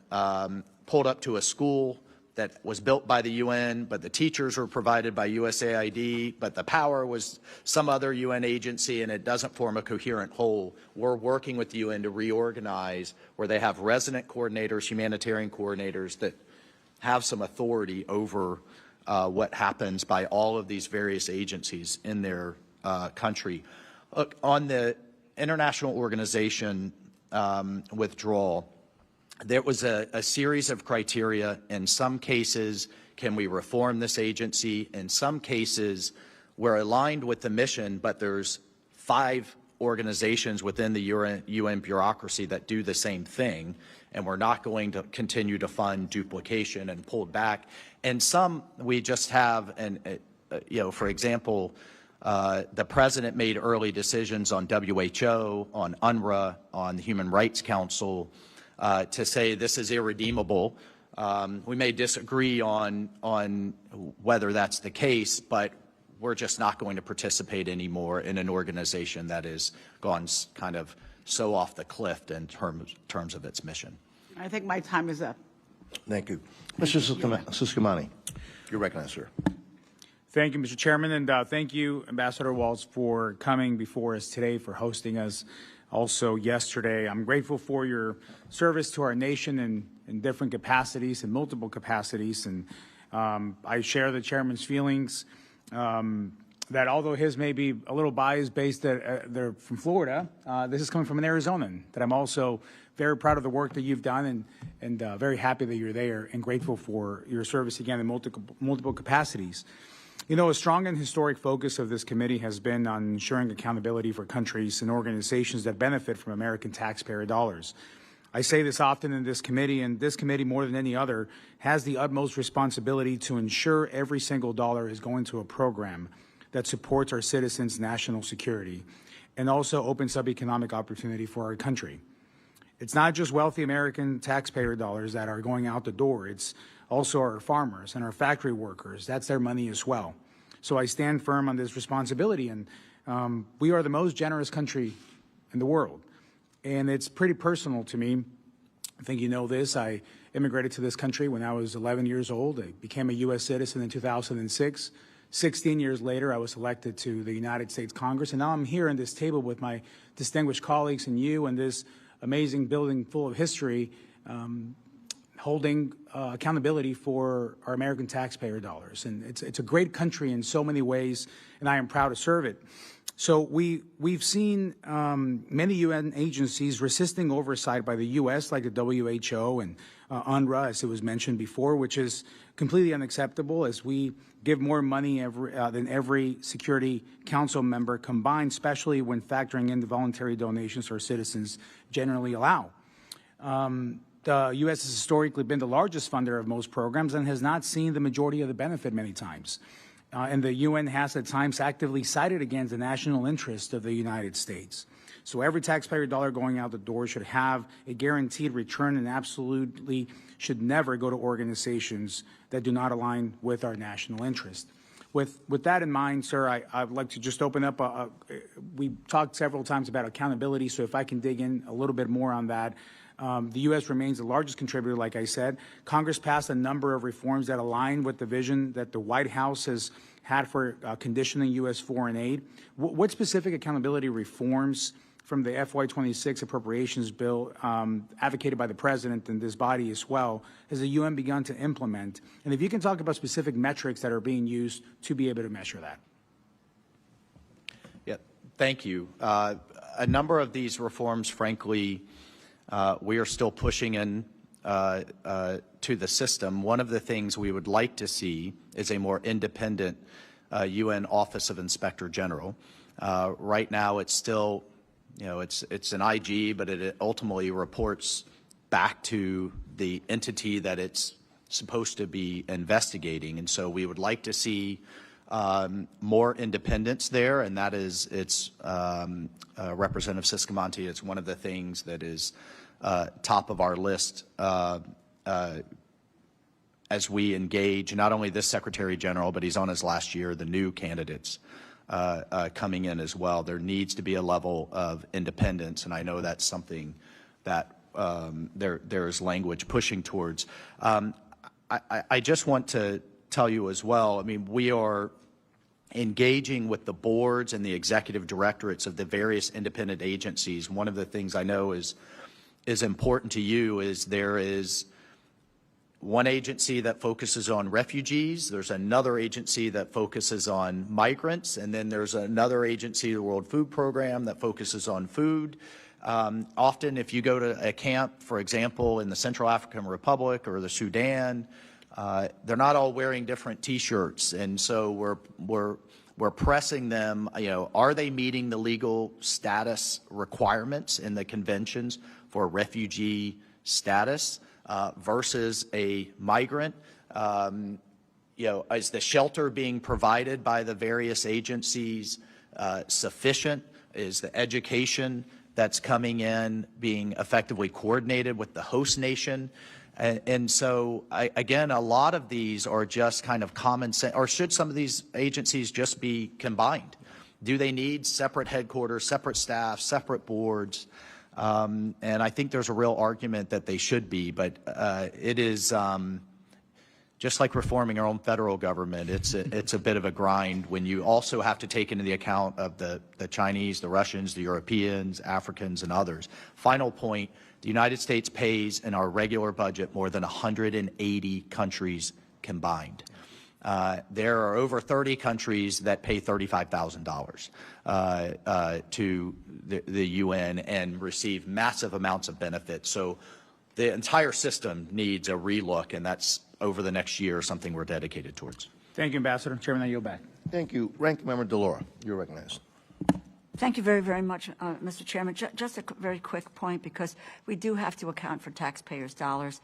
pulled up to a school that was built by the UN, but the teachers were provided by USAID, but the power was some other UN agency, and it doesn't form a coherent whole. We're working with the UN to reorganize where they have resident coordinators, humanitarian coordinators that have some authority over what happens by all of these various agencies in their country. Look, on the international organization withdrawal, there was a series of criteria. In some cases, can we reform this agency? In some cases, we're aligned with the mission, but there's 5 organizations within the UN bureaucracy that do the same thing, and we're not going to continue to fund duplication and pulled back. And some we just have, for example, the president made early decisions on WHO, on UNRWA, on the Human Rights Council, to say this is irredeemable. We may disagree on whether that's the case, but we're just not going to participate anymore in an organization that has gone kind of so off the cliff in terms of its mission. I think my time is up. Thank you. Mr. Suskamani, you're recognized, sir. Thank you, Mr. Chairman, and thank you, Ambassador Waltz, for coming before us today, for hosting us also yesterday. I'm grateful for your service to our nation in different capacities, in multiple capacities, and I share the chairman's feelings that although his may be a little biased based they're from Florida, this is coming from an Arizonan, that I'm also very proud of the work that you've done and very happy that you're there and grateful for your service again in multiple capacities. You know, a strong and historic focus of this committee has been on ensuring accountability for countries and organizations that benefit from American taxpayer dollars. I say this often in this committee, and this committee more than any other has the utmost responsibility to ensure every single dollar is going to a program that supports our citizens' national security and also opens up economic opportunity for our country. It's not just wealthy American taxpayer dollars that are going out the door. It's also our farmers and our factory workers. That's their money as well. So I stand firm on this responsibility, and we are the most generous country in the world. And it's pretty personal to me. I think you know this. I immigrated to this country when I was 11 years old. I became a U.S. citizen in 2006. 16 years later, I was elected to the United States Congress, and now I'm here in this table with my distinguished colleagues and you and this amazing building full of history, holding accountability for our American taxpayer dollars. And it's a great country in so many ways, and I am proud to serve it. So we've seen many UN agencies resisting oversight by the U.S., like the WHO and UNRWA, as it was mentioned before, which is completely unacceptable, as we give more money than every Security Council member combined, especially when factoring in the voluntary donations our citizens generally allow. The U.S. has historically been the largest funder of most programs and has not seen the majority of the benefit many times. And the UN has at times actively sided against the national interest of the United States. So every taxpayer dollar going out the door should have a guaranteed return and absolutely should never go to organizations that do not align with our national interest. With that in mind, sir, I'd like to just open up. We talked several times about accountability, so if I can dig in a little bit more on that. The U.S. remains the largest contributor, like I said. Congress passed a number of reforms that align with the vision that the White House has had for conditioning U.S. foreign aid. What specific accountability reforms from the FY26 appropriations bill advocated by the President and this body as well has the UN begun to implement? And if you can talk about specific metrics that are being used to be able to measure that. Yeah, thank you. A number of these reforms, frankly, we are still pushing in to the system. One of the things we would like to see is a more independent UN Office of Inspector General. Right now, it's still, it's an IG, but it ultimately reports back to the entity that it's supposed to be investigating. And so we would like to see more independence there, and that is, it's Representative Siscomonte. It's one of the things that is top of our list as we engage not only this Secretary General, but he's on his last year, the new candidates coming in as well. There needs to be a level of independence, and I know that's something that there's language pushing towards. I just want to tell you as well, I mean, we are engaging with the boards and the executive directorates of the various independent agencies. One of the things I know is important to you is there is one agency that focuses on refugees, there's another agency that focuses on migrants, and then there's another agency, the World Food Program, that focuses on food. Often if you go to a camp, for example, in the Central African Republic or the Sudan, they're not all wearing different T-shirts, and so we're pressing them. Are they meeting the legal status requirements in the conventions for refugee status versus a migrant? Is the shelter being provided by the various agencies sufficient? Is the education that's coming in being effectively coordinated with the host nation? And so, again, a lot of these are just kind of common sense, or should some of these agencies just be combined? Do they need separate headquarters, separate staff, separate boards? And I think there's a real argument that they should be, but it is just like reforming our own federal government. It's a bit of a grind when you also have to take into the account of the Chinese, the Russians, the Europeans, Africans, and others. Final point. The United States pays in our regular budget more than 180 countries combined. There are over 30 countries that pay $35,000 to the UN and receive massive amounts of benefits. So the entire system needs a relook, and that's over the next year something we're dedicated towards. Thank you, Ambassador. Chairman, I yield back. Thank you. Ranking Member DeLauro, you're recognized. Thank you very, very much, Mr. Chairman. Just a very quick point, because we do have to account for taxpayers' dollars,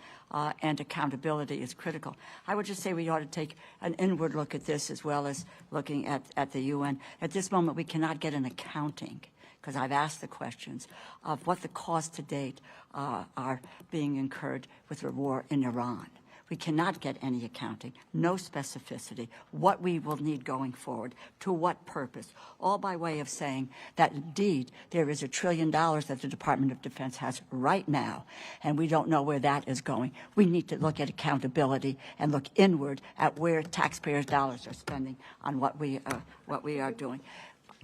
and accountability is critical. I would just say we ought to take an inward look at this as well as looking at the UN. At this moment, we cannot get an accounting, because I've asked the questions of what the costs to date are being incurred with the war in Iran. We cannot get any accounting, no specificity, what we will need going forward, to what purpose, all by way of saying that indeed there is $1 trillion that the Department of Defense has right now, and we don't know where that is going. We need to look at accountability and look inward at where taxpayers' dollars are spending on what we are doing.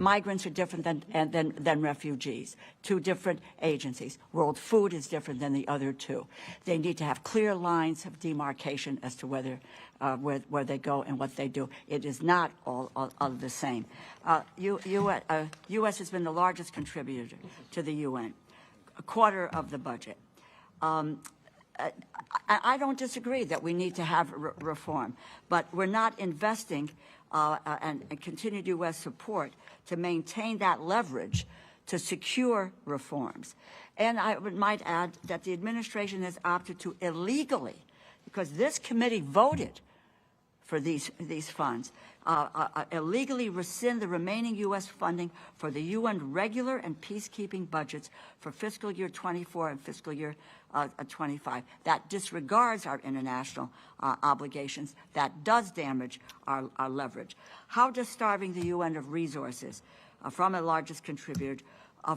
Migrants are different than refugees, two different agencies. World Food is different than the other two. They need to have clear lines of demarcation as to whether where they go and what they do. It is not all the same. U.S. has been the largest contributor to the UN, a quarter of the budget. I don't disagree that we need to have reform, but we're not investing and continued U.S. support to maintain that leverage to secure reforms. And I might add that the administration has opted to illegally, because this committee voted for these funds. Illegally rescind the remaining U.S. funding for the UN regular and peacekeeping budgets for fiscal year 24 and fiscal year 25. That disregards our international obligations. That does damage our leverage. How does starving the UN of resources from the largest contributor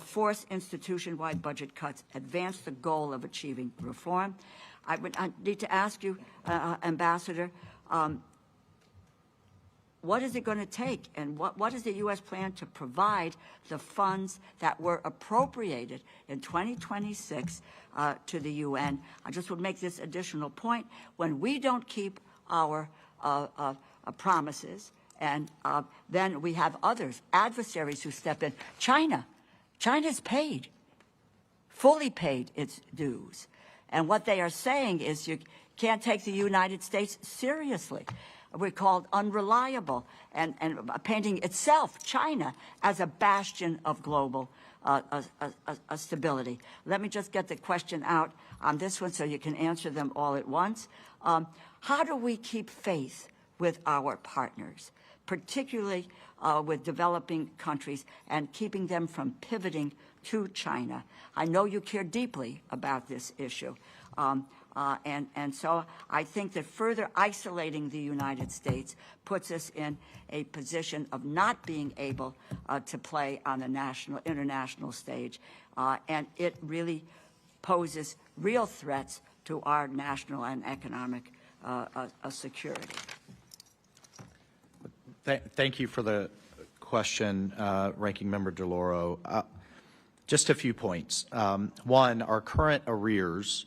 force institution-wide budget cuts, advance the goal of achieving reform? I need to ask you, Ambassador, what is it going to take, and what is the U.S. plan to provide the funds that were appropriated in 2026 to the UN? I just would make this additional point. When we don't keep our promises, and then we have others, adversaries who step in. China's paid, fully paid its dues. And what they are saying is you can't take the United States seriously. We're called unreliable, and painting itself, China, as a bastion of global stability. Let me just get the question out on this one so you can answer them all at once. How do we keep faith with our partners, particularly with developing countries, and keeping them from pivoting to China? I know you care deeply about this issue. And so I think that further isolating the United States puts us in a position of not being able to play on the international stage. And it really poses real threats to our national and economic security. Thank you for the question, Ranking Member DeLauro. Just a few points. One, our current arrears,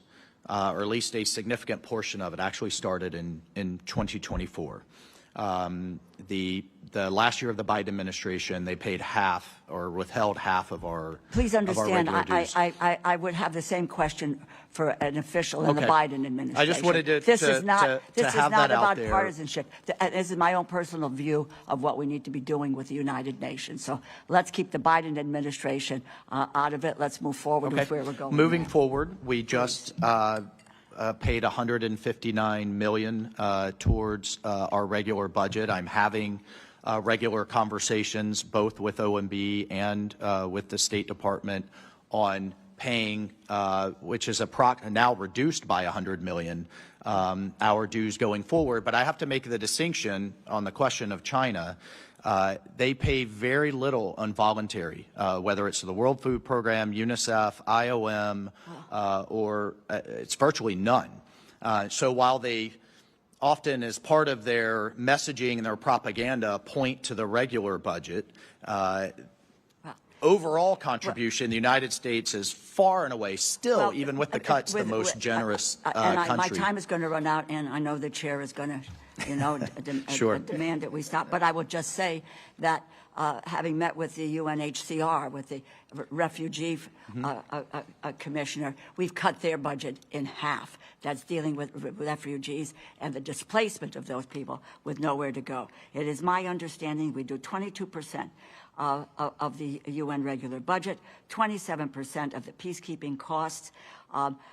or at least a significant portion of it, actually started in 2024. The last year of the Biden administration, they paid half or withheld half of our. Please understand, I would have the same question for an official in the Biden administration. I just wanted to This is not about there. partisanship. This is my own personal view of what we need to be doing with the United Nations. So let's keep the Biden administration out of it. Let's move forward with where we're going. Moving forward, we just paid $159 million towards our regular budget. I'm having regular conversations both with OMB and with the State Department on paying, which is now reduced by $100 million, our dues going forward. But I have to make the distinction on the question of China. They pay very little on voluntary, whether it's the World Food Program, UNICEF, IOM, or it's virtually none. So while they often, as part of their messaging and their propaganda, point to the regular budget, overall contribution, the United States is far and away still, even with the cuts, the most generous country. My time is going to run out, and I know the chair is going to Sure. demand that we stop. But I will just say that having met with the UNHCR, with the refugee commissioner, we've cut their budget in half. That's dealing with refugees and the displacement of those people with nowhere to go. It is my understanding we do 22% of the UN regular budget, 27% of the peacekeeping costs.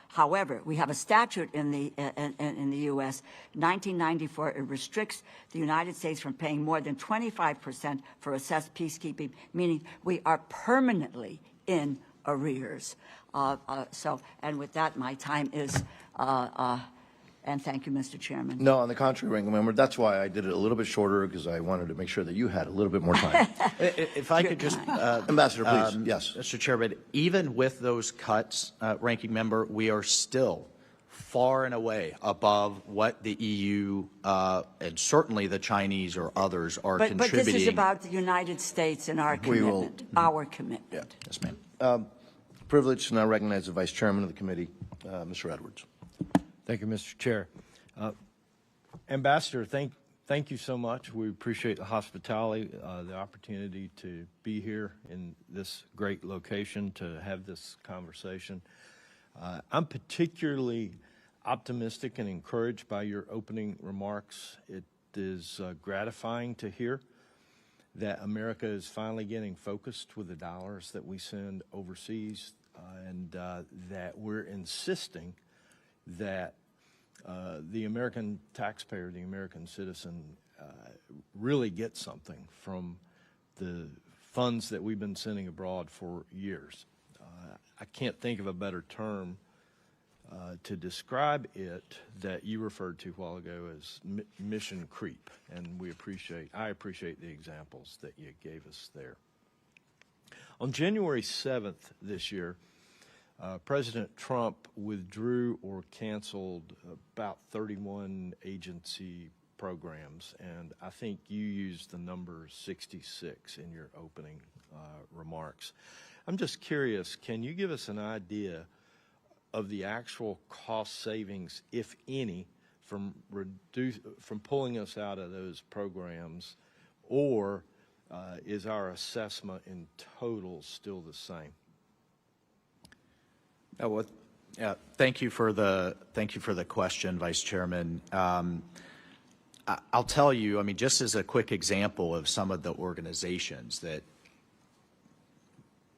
However, we have a statute in the U.S., 1994. It restricts the United States from paying more than 25% for assessed peacekeeping, meaning we are permanently in arrears. And with that, my time is. And thank you, Mr. Chairman. No, on the contrary, Ranking Member, that's why I did it a little bit shorter, because I wanted to make sure that you had a little bit more time. If I could just, Ambassador, please. Yes. Mr. Chairman, even with those cuts, Ranking Member, we are still far and away above what the EU and certainly the Chinese or others are contributing. But this is about the United States and our commitment, our commitment. Yeah. Yes, ma'am. Privilege to now recognize the Vice Chairman of the committee, Mr. Edwards. Thank you, Mr. Chair. Ambassador, thank you so much. We appreciate the hospitality, the opportunity to be here in this great location to have this conversation. I'm particularly optimistic and encouraged by your opening remarks. It is gratifying to hear that America is finally getting focused with the dollars that we send overseas, and that we're insisting that the American taxpayer, the American citizen, really gets something from the funds that we've been sending abroad for years. I can't think of a better term to describe it that you referred to a while ago as mission creep, and I appreciate the examples that you gave us there. On January 7th this year, President Trump withdrew or canceled about 31 agency programs, and I think you used the number 66 in your opening remarks. I'm just curious, can you give us an idea of the actual cost savings, if any, from pulling us out of those programs, or is our assessment in total still the same? Well, thank you for the question, Vice Chairman. I'll tell you, I mean, just as a quick example of some of the organizations that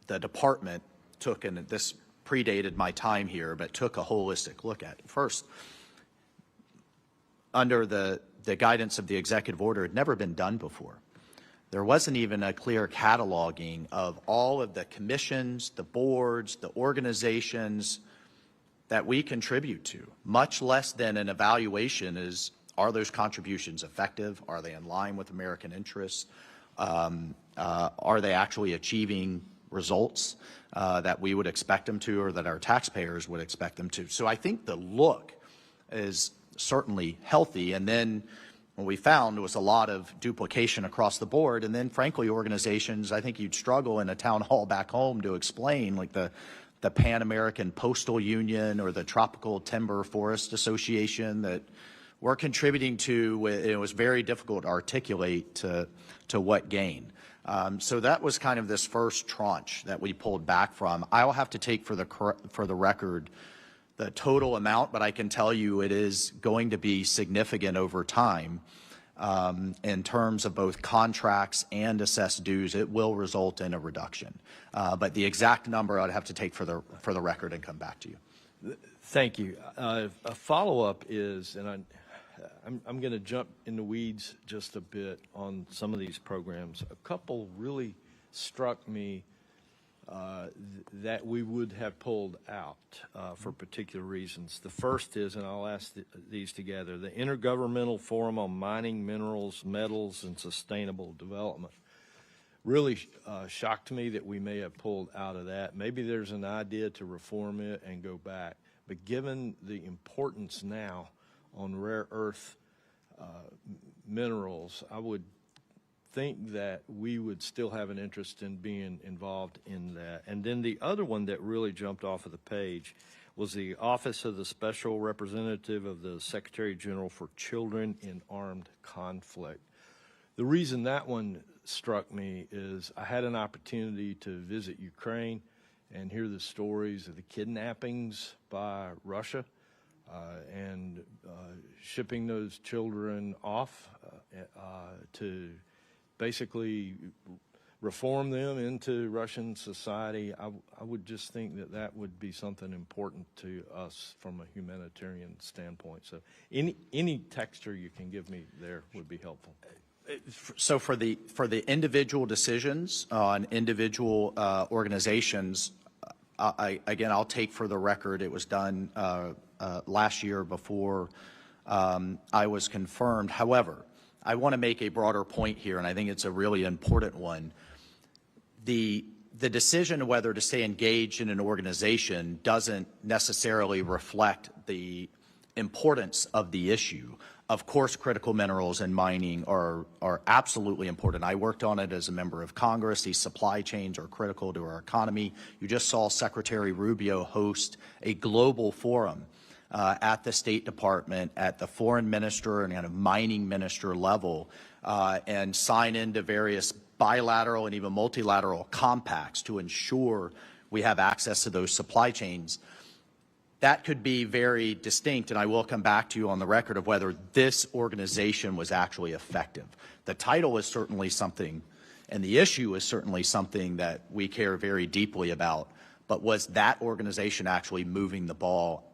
the department took, and this predated my time here, but took a holistic look at. First, under the guidance of the executive order, it had never been done before. There wasn't even a clear cataloging of all of the commissions, the boards, the organizations that we contribute to, much less than an evaluation is, are those contributions effective? Are they in line with American interests? Are they actually achieving results that we would expect them to, or that our taxpayers would expect them to? So I think the look is certainly healthy. And then what we found was a lot of duplication across the board. And then, frankly, organizations, I think you'd struggle in a town hall back home to explain, like the Pan American Postal Union or the Tropical Timber Forest Association, that we're contributing to. It was very difficult to articulate to what gain. So that was kind of this first tranche that we pulled back from. I will have to take for the record the total amount, but I can tell you it is going to be significant over time in terms of both contracts and assessed dues. It will result in a reduction, but the exact number I'd have to take for the record and come back to you. Thank you. A follow-up is, and I'm going to jump in the weeds just a bit on some of these programs. A couple really struck me that we would have pulled out for particular reasons. The first is, and I'll ask these together, the Intergovernmental Forum on Mining, Minerals, Metals, and Sustainable Development. Really shocked me that we may have pulled out of that. Maybe there's an idea to reform it and go back. But given the importance now on rare earth minerals, I would think that we would still have an interest in being involved in that. And then the other one that really jumped off of the page was the Office of the Special Representative of the Secretary General for Children in Armed Conflict. The reason that one struck me is I had an opportunity to visit Ukraine and hear the stories of the kidnappings by Russia and shipping those children off to basically reform them into Russian society. I would just think that that would be something important to us from a humanitarian standpoint. So any texture you can give me there would be helpful. So for the individual decisions on individual organizations, again, I'll take for the record it was done last year before I was confirmed. However, I want to make a broader point here, and I think it's a really important one. The decision whether to stay engaged in an organization doesn't necessarily reflect the importance of the issue. Of course, critical minerals and mining are absolutely important. I worked on it as a member of Congress. These supply chains are critical to our economy. You just saw Secretary Rubio host a global forum at the State Department, at the foreign minister and kind of mining minister level, and sign into various bilateral and even multilateral compacts to ensure we have access to those supply chains. That could be very distinct, and I will come back to you on the record of whether this organization was actually effective. The title is certainly something, and the issue is certainly something that we care very deeply about, but was that organization actually moving the ball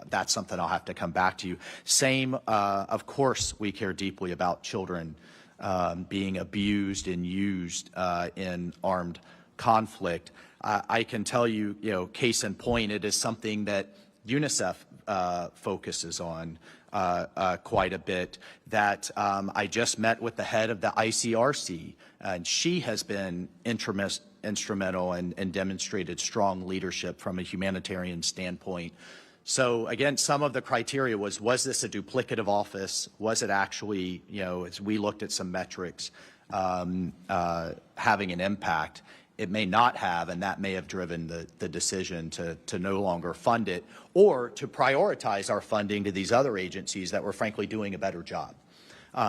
that's something I'll have to come back to you. Same, of course, we care deeply about children being abused and used in armed conflict. I can tell you, case in point, it is something that UNICEF focuses on quite a bit. That I just met with the head of the ICRC, and she has been instrumental and demonstrated strong leadership from a humanitarian standpoint. So again, some of the criteria was this a duplicative office? Was it actually, as we looked at some metrics, having an impact? It may not have, and that may have driven the decision to no longer fund it, or to prioritize our funding to these other agencies that were frankly doing a better job.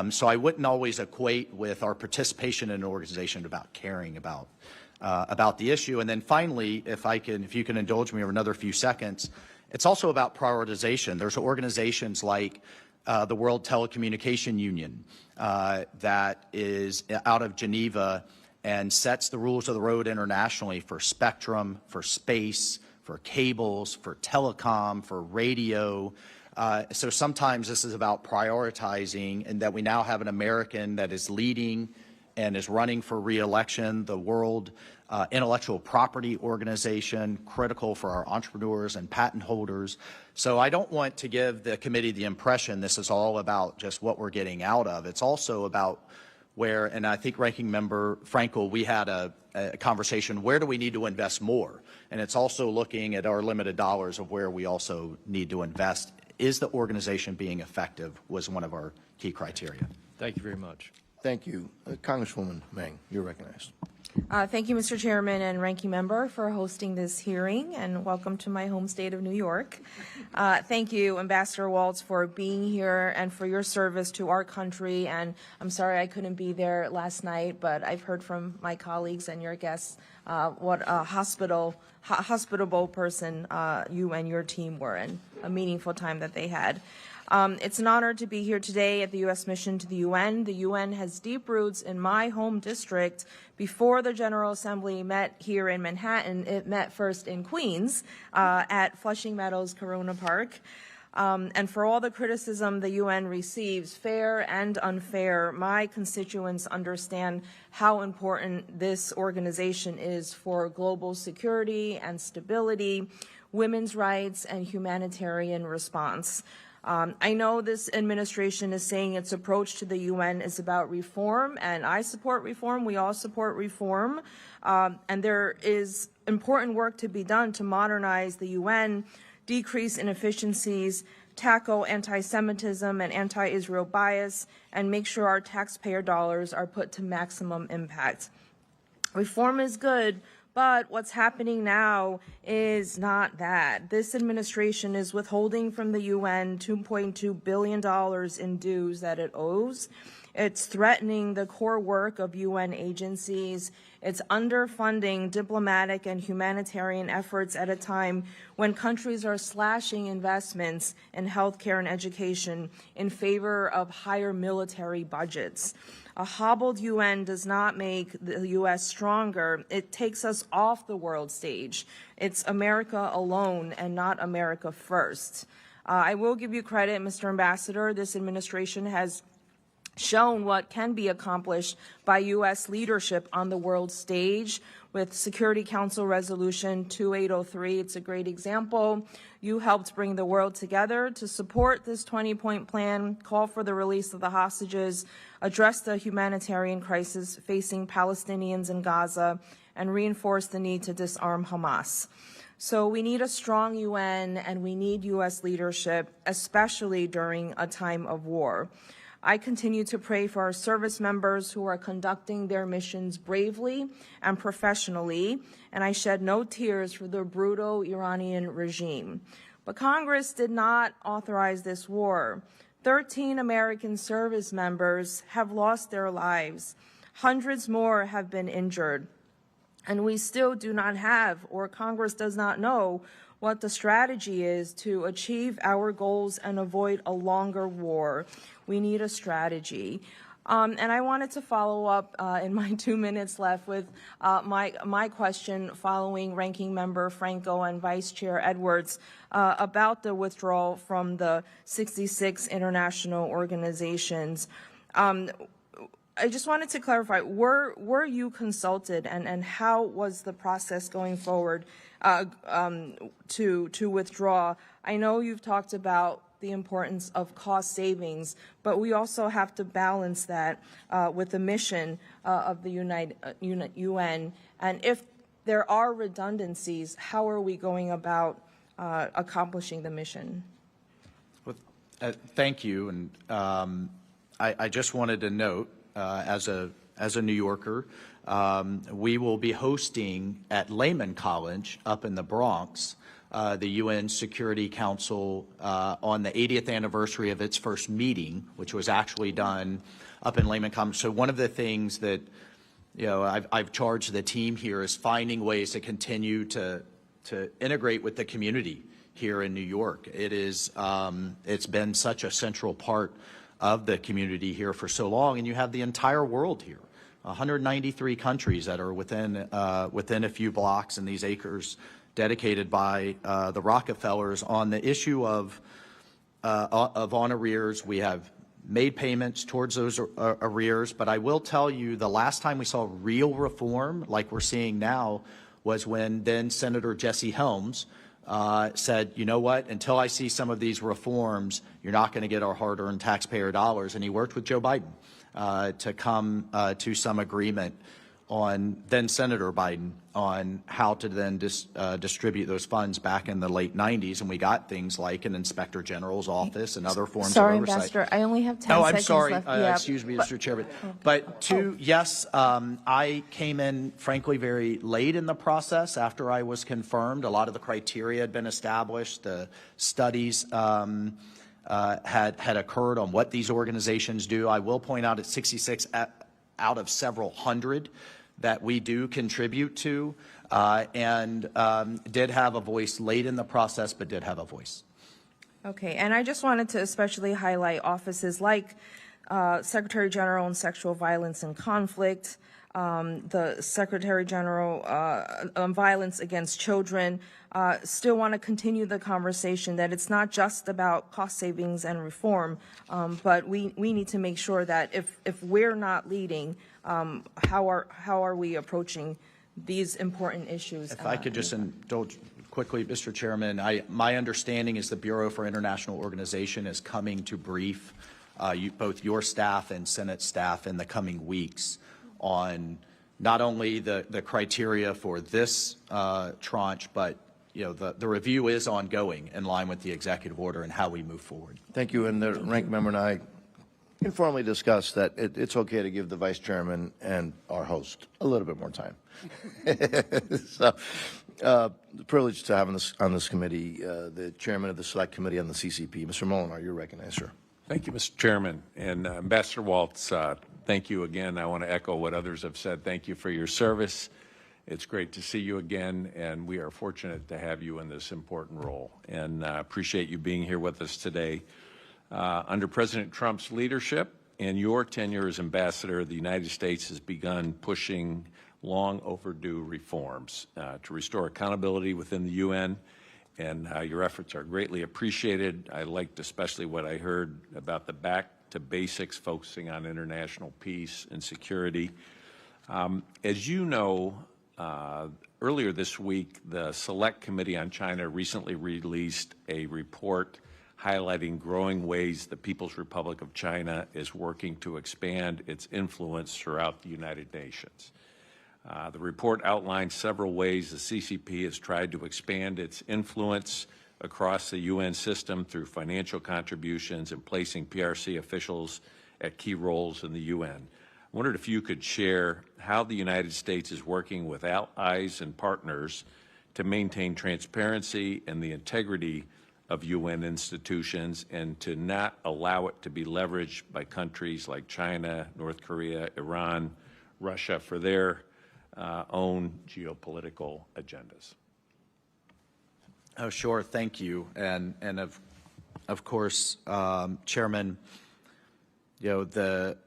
So I wouldn't always equate with our participation in an organization about caring about the issue. And then finally, if you can indulge me for another few seconds, it's also about prioritization. There's organizations like the World Telecommunication Union that is out of Geneva and sets the rules of the road internationally for spectrum, for space, for cables, for telecom, for radio. So sometimes this is about prioritizing, and that we now have an American that is leading and is running for re-election, the World Intellectual Property Organization, critical for our entrepreneurs and patent holders. So I don't want to give the committee the impression this is all about just what we're getting out of. It's also about where, and I think Ranking Member Frankel, we had a conversation, where do we need to invest more? And it's also looking at our limited dollars of where we also need to invest. Is the organization being effective was one of our key criteria. Thank you very much. Thank you. Congresswoman Meng, you're recognized. Thank you, Mr. Chairman and Ranking Member, for hosting this hearing, and welcome to my home state of New York. Thank you, Ambassador Waltz, for being here and for your service to our country. And I'm sorry I couldn't be there last night, but I've heard from my colleagues and your guests what a hospitable person you and your team were, and a meaningful time that they had. It's an honor to be here today at the U.S. mission to the UN. The UN has deep roots in my home district. Before the General Assembly met here in Manhattan, it met first in Queens at Flushing Meadows Corona Park. And for all the criticism the UN receives, fair and unfair, my constituents understand how important this organization is for global security and stability, women's rights, and humanitarian response. I know this administration is saying its approach to the UN is about reform, and I support reform. We all support reform. And there is important work to be done to modernize the UN, decrease inefficiencies, tackle anti-Semitism and anti-Israel bias, and make sure our taxpayer dollars are put to maximum impact. Reform is good, but what's happening now is not that. This administration is withholding from the UN $2.2 billion in dues that it owes. It's threatening the core work of UN agencies. It's underfunding diplomatic and humanitarian efforts at a time when countries are slashing investments in healthcare and education in favor of higher military budgets. A hobbled UN does not make the U.S. stronger. It takes us off the world stage. It's America alone and not America first. I will give you credit, Mr. Ambassador. This administration has shown what can be accomplished by U.S. leadership on the world stage with Security Council Resolution 2803. It's a great example. You helped bring the world together to support this 20-point plan, call for the release of the hostages, address the humanitarian crisis facing Palestinians in Gaza, and reinforce the need to disarm Hamas. So we need a strong UN, and we need U.S. leadership, especially during a time of war. I continue to pray for our service members who are conducting their missions bravely and professionally, and I shed no tears for the brutal Iranian regime. But Congress did not authorize this war. 13 American service members have lost their lives. Hundreds more have been injured. And we still do not have, or Congress does not know, what the strategy is to achieve our goals and avoid a longer war. We need a strategy. And I wanted to follow up in my 2 minutes left with my question following Ranking Member Franco and Vice Chair Edwards about the withdrawal from the 66 international organizations. I just wanted to clarify, were you consulted, and how was the process going forward to withdraw? I know you've talked about the importance of cost savings, but we also have to balance that with the mission of the UN. And if there are redundancies, how are we going about accomplishing the mission? Well, thank you. And I just wanted to note, as a New Yorker, we will be hosting at Lehman College up in the Bronx the UN Security Council on the 80th anniversary of its first meeting, which was actually done up in Lehman College. So one of the things that I've charged the team here is finding ways to continue to integrate with the community here in New York. It is it's been such a central part of the community here for so long, and you have the entire world here. 193 countries that are within a few blocks in these acres dedicated by the Rockefellers on the issue of on arrears. We have made payments towards those arrears, but I will tell you the last time we saw real reform like we're seeing now was when then Senator Jesse Helms said, you know what, until I see some of these reforms, you're not going to get our hard-earned taxpayer dollars. And he worked with Joe Biden to come to some agreement on then Senator Biden on how to then distribute those funds back in the late 90s. And we got things like an Inspector General's office and other forms of oversight. Ambassador, I only have 10 seconds seconds I'm sorry. left. Yeah, excuse me, Mr. Chairman. But yes, I came in, frankly, very late in the process after I was confirmed. A lot of the criteria had been established. The studies had occurred on what these organizations do. I will point out it's 66 out of several hundred that we do contribute to, and did have a voice late in the process, but did have a voice. Okay, and I just wanted to especially highlight offices like Secretary General on Sexual Violence and Conflict, the Secretary General on Violence Against Children. Still want to continue the conversation that it's not just about cost savings and reform, but we need to make sure that if we're not leading, how are we approaching these important issues? If I could just indulge quickly, Mr. Chairman, my understanding is the Bureau for International Organization is coming to brief both your staff and Senate staff in the coming weeks on not only the criteria for this tranche, but the review is ongoing in line with the executive order and how we move forward. Thank you. And the ranking member and I informally discussed that it's okay to give the vice chairman and our host a little bit more time. So, the privilege to have on this committee the chairman of the Select Committee on the CCP, Mr. Molinar. You're recognized, sir. Thank you, Mr. Chairman. And Ambassador Waltz, thank you again. I want to echo what others have said. Thank you for your service. It's great to see you again, and we are fortunate to have you in this important role. And appreciate you being here with us today. Under President Trump's leadership and your tenure as ambassador, the United States has begun pushing long overdue reforms to restore accountability within the UN, and your efforts are greatly appreciated. I liked especially what I heard about the back to basics, focusing on international peace and security. As you know, earlier this week, the Select Committee on China recently released a report highlighting growing ways the People's Republic of China is working to expand its influence throughout the United Nations. The report outlines several ways the CCP has tried to expand its influence across the UN system through financial contributions and placing PRC officials at key roles in the UN. I wondered if you could share how the United States is working with allies and partners to maintain transparency and the integrity of UN institutions and to not allow it to be leveraged by countries like China, North Korea, Iran, Russia for their own geopolitical agendas. Oh, sure. Thank you. And of course, Chairman, the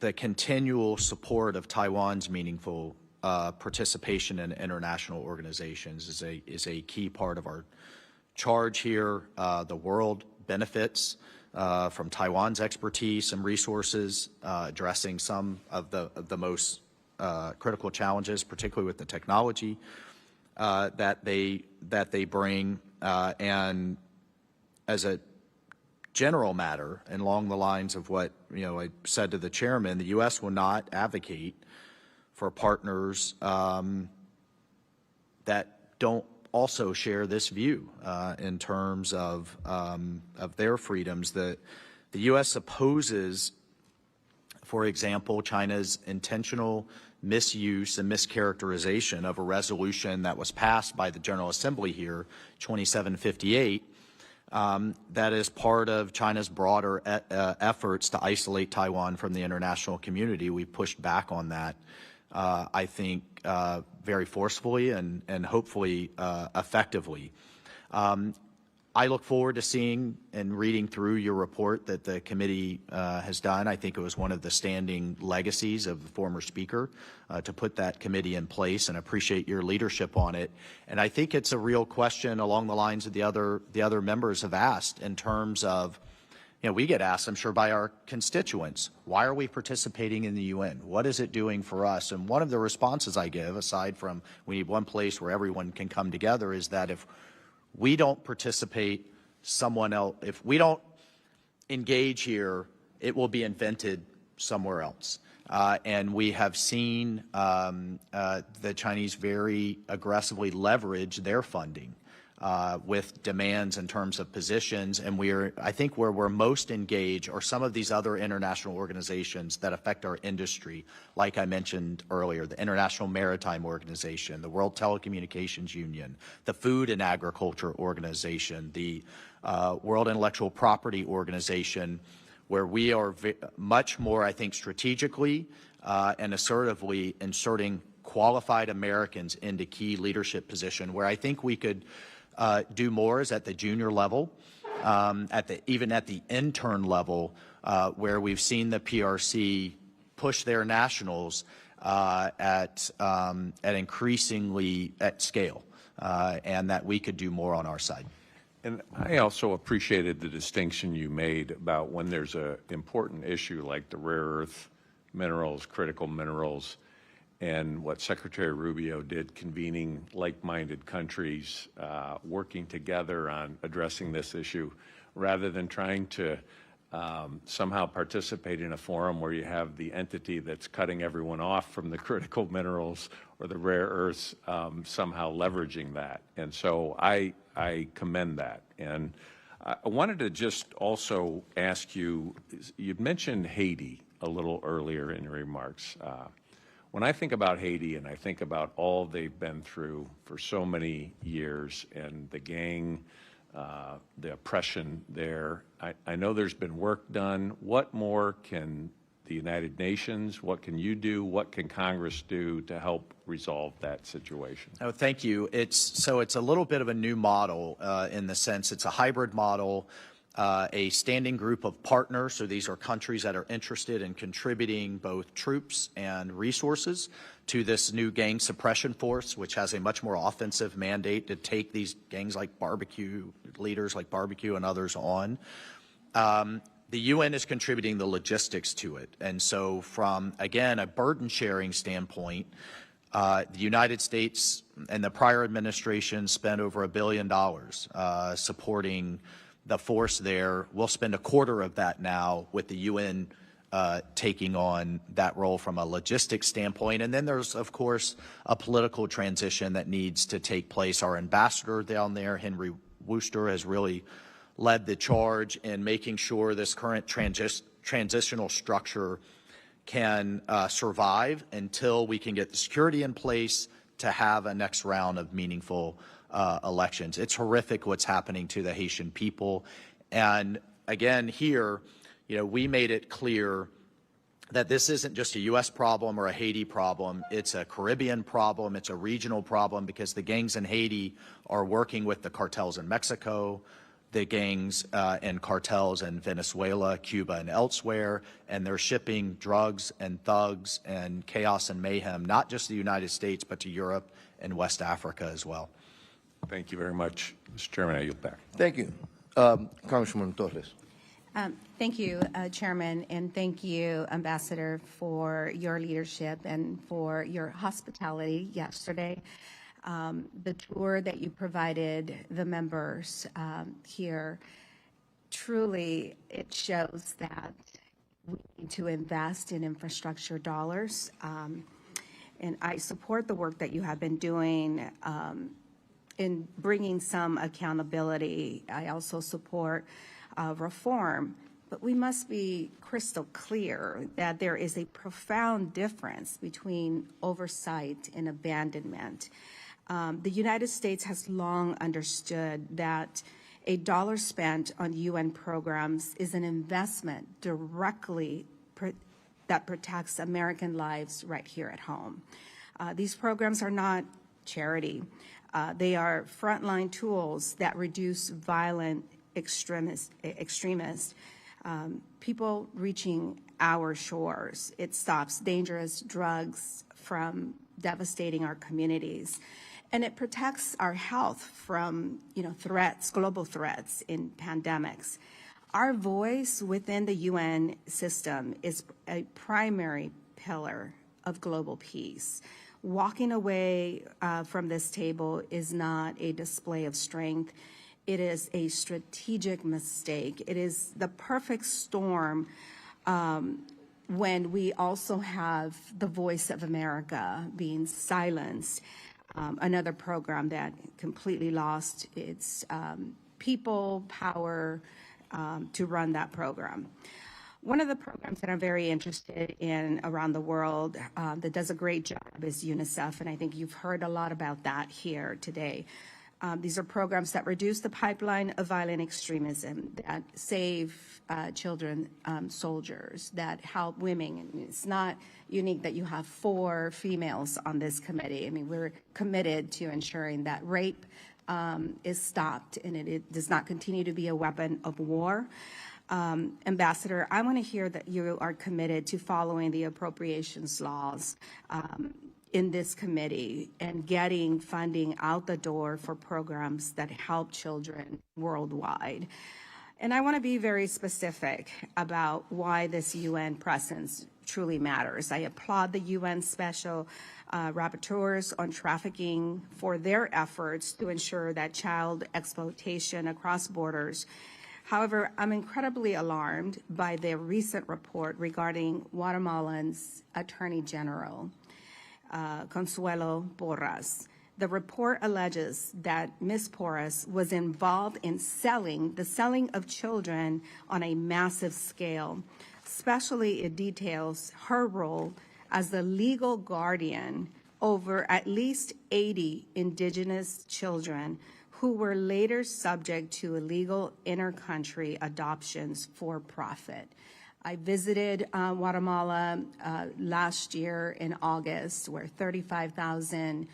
the continual support of Taiwan's meaningful participation in international organizations is a key part of our charge here. The world benefits from Taiwan's expertise and resources, addressing some of the most critical challenges, particularly with the technology that they bring. And as a general matter, and along the lines of what I said to the chairman, the U.S. will not advocate for partners that don't also share this view in terms of their freedoms. The U.S. opposes, for example, China's intentional misuse and mischaracterization of a resolution that was passed by the General Assembly here, 2758, that is part of China's broader efforts to isolate Taiwan from the international community. We pushed back on that, I think, very forcefully and hopefully effectively. I look forward to seeing and reading through your report that the committee has done. I think it was one of the standing legacies of the former speaker to put that committee in place, and appreciate your leadership on it. And I think it's a real question along the lines of the other members have asked, in terms of, we get asked, I'm sure, by our constituents, why are we participating in the UN? What is it doing for us? And one of the responses I give, aside from we need one place where everyone can come together, is that if we don't participate, someone else, if we don't engage here, it will be invented somewhere else. And we have seen the Chinese very aggressively leverage their funding with demands in terms of positions. And I think where we're most engaged are some of these other international organizations that affect our industry, like I mentioned earlier, the International Maritime Organization, the World Telecommunications Union, the Food and Agriculture Organization, the World Intellectual Property Organization, where we are much more, I think, strategically and assertively inserting qualified Americans into key leadership position. Where I think we could do more is at the junior level, even at the intern level, where we've seen the PRC push their nationals at increasingly at scale, and that we could do more on our side. And I also appreciated the distinction you made about when there's an important issue like the rare earth minerals, critical minerals, and what Secretary Rubio did, convening like-minded countries, working together on addressing this issue, rather than trying to somehow participate in a forum where you have the entity that's cutting everyone off from the critical minerals or the rare earths somehow leveraging that. And so I commend that. And I wanted to just also ask you, you'd mentioned Haiti a little earlier in your remarks. When I think about Haiti and I think about all they've been through for so many years and the gang, the oppression there, I know there's been work done. What more can the United Nations, what can you do, what can Congress do to help resolve that situation? Oh, thank you. It's a little bit of a new model in the sense it's a hybrid model. A standing group of partners, so these are countries that are interested in contributing both troops and resources to this new gang suppression force, which has a much more offensive mandate to take these gangs like Barbecue, leaders like Barbecue and others on. The UN is contributing the logistics to it. And so from, again, a burden sharing standpoint, the United States and the prior administration spent over $1 billion supporting the force there. We'll spend a quarter of that now, with the UN taking on that role from a logistics standpoint. And then there's, of course, a political transition that needs to take place. Our ambassador down there, Henry Wooster, has really led the charge in making sure this current transitional structure can survive until we can get the security in place to have a next round of meaningful elections. It's horrific what's happening to the Haitian people. And again, here, we made it clear that this isn't just a U.S. problem or a Haiti problem. It's a Caribbean problem. It's a regional problem, because the gangs in Haiti are working with the cartels in Mexico, the gangs and cartels in Venezuela, Cuba, and elsewhere, and they're shipping drugs and thugs and chaos and mayhem, not just to the United States, but to Europe and West Africa as well. Thank you very much. Mr. Chairman, I yield back. Thank you. Congresswoman Torres. Thank you, Chairman, and thank you, Ambassador, for your leadership and for your hospitality yesterday. The tour that you provided the members here, truly it shows that we need to invest in infrastructure dollars. And I support the work that you have been doing in bringing some accountability. I also support reform, but we must be crystal clear that there is a profound difference between oversight and abandonment. The United States has long understood that a dollar spent on UN programs is an investment directly that protects American lives right here at home. These programs are not charity. They are frontline tools that reduce violent extremists, people reaching our shores. It stops dangerous drugs from devastating our communities. And it protects our health from, threats, global threats in pandemics. Our voice within the UN system is a primary pillar of global peace. Walking away from this table is not a display of strength. It is a strategic mistake. It is the perfect storm when we also have the voice of America being silenced. Another program that completely lost its people, power to run that program. One of the programs that I'm very interested in around the world that does a great job is UNICEF, and I think you've heard a lot about that here today. These are programs that reduce the pipeline of violent extremism, that save children, soldiers, that help women. And it's not unique that you have 4 females on this committee. I mean, we're committed to ensuring that rape is stopped and it does not continue to be a weapon of war. Ambassador, I want to hear that you are committed to following the appropriations laws in this committee and getting funding out the door for programs that help children worldwide. And I want to be very specific about why this UN presence truly matters. I applaud the UN Special Rapporteurs on Trafficking for their efforts to ensure that child exploitation across borders. However, I'm incredibly alarmed by their recent report regarding Guatemalan's Attorney General, Consuelo Porras. The report alleges that Ms. Porras was involved in the selling of children on a massive scale. Especially, it details her role as the legal guardian over at least 80 indigenous children who were later subject to illegal inter-country adoptions for profit. I visited Guatemala last year in August, where 35,000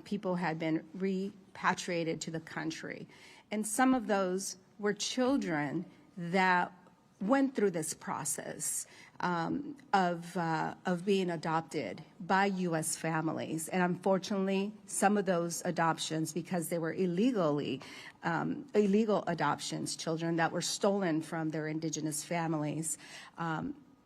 people had been repatriated to the country. And some of those were children that went through this process of being adopted by U.S. families. And unfortunately, some of those adoptions, because they were illegal adoptions, children that were stolen from their indigenous families,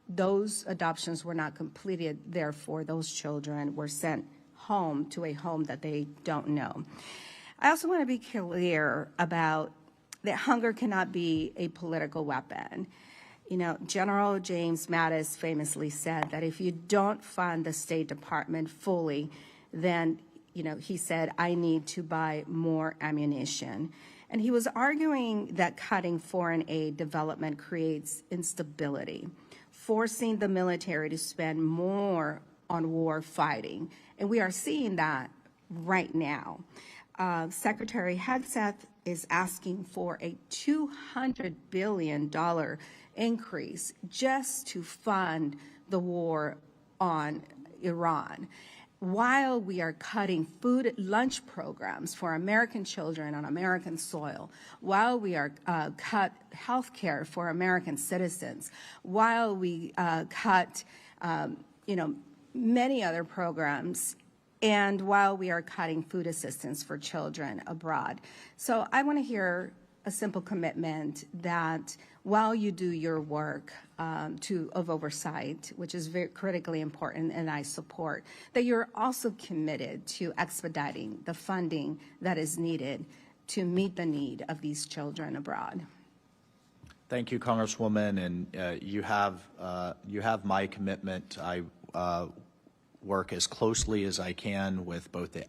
those adoptions were not completed. Therefore, those children were sent home to a home that they don't know. I also want to be clear about that hunger cannot be a political weapon. You know, General James Mattis famously said that if you don't fund the State Department fully, then, he said, I need to buy more ammunition. And he was arguing that cutting foreign aid development creates instability, forcing the military to spend more on war fighting. And we are seeing that right now. Secretary Hegseth is asking for a $200 billion increase just to fund the war on Iran. while we are cutting food lunch programs for American children on American soil, while we are cut health care for American citizens, while we cut, many other programs, and while we are cutting food assistance for children abroad. So I want to hear a simple commitment that while you do your work of oversight, which is very critically important and I support, that you're also committed to expediting the funding that is needed to meet the need of these children abroad. Thank you, Congresswoman, and you have my commitment. I work as closely as I can with both the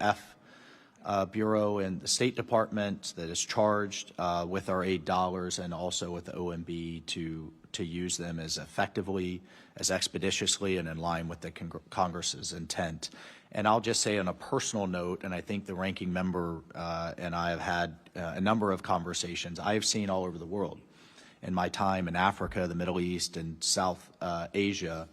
Bureau and the State Department that is charged with our aid dollars, and also with the OMB to use them as effectively, as expeditiously, and in line with the Congress's intent. And I'll just say on a personal note, and I think the ranking member and I have had a number of conversations, I have seen all over the world in my time in Africa, the Middle East, and South Asia,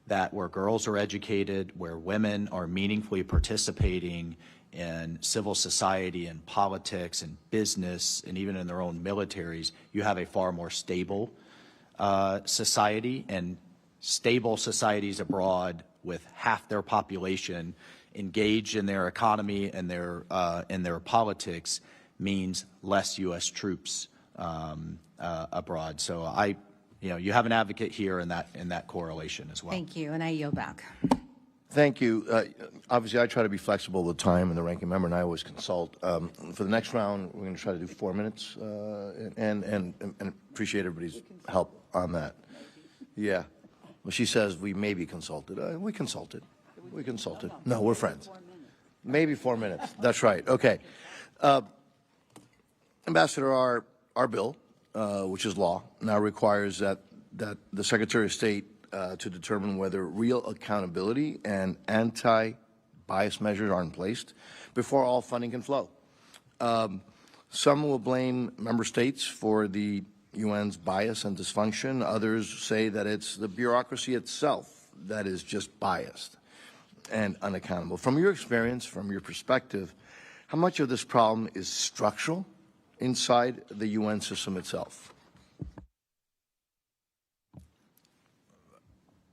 that where girls are educated, where women are meaningfully participating in civil society and politics and business and even in their own militaries, you have a far more stable society, and stable societies abroad with half their population engaged in their economy and their politics means less U.S. troops abroad. So you have an advocate here in that correlation as well. Thank you, and I yield back. Thank you. Obviously, I try to be flexible with time, and the ranking member and I always consult. For the next round, we're going to try to do 4 minutes, and appreciate everybody's help on that. Yeah. Well, she says we may be consulted. We consulted. We consulted. No, we're friends. Maybe 4 minutes. That's right. Okay. Ambassador, our bill, which is law, now requires that the Secretary of State to determine whether real accountability and anti-bias measures are in place before all funding can flow. Some will blame member states for the UN's bias and dysfunction. Others say that it's the bureaucracy itself that is just biased and unaccountable. From your experience, from your perspective, how much of this problem is structural inside the UN system itself?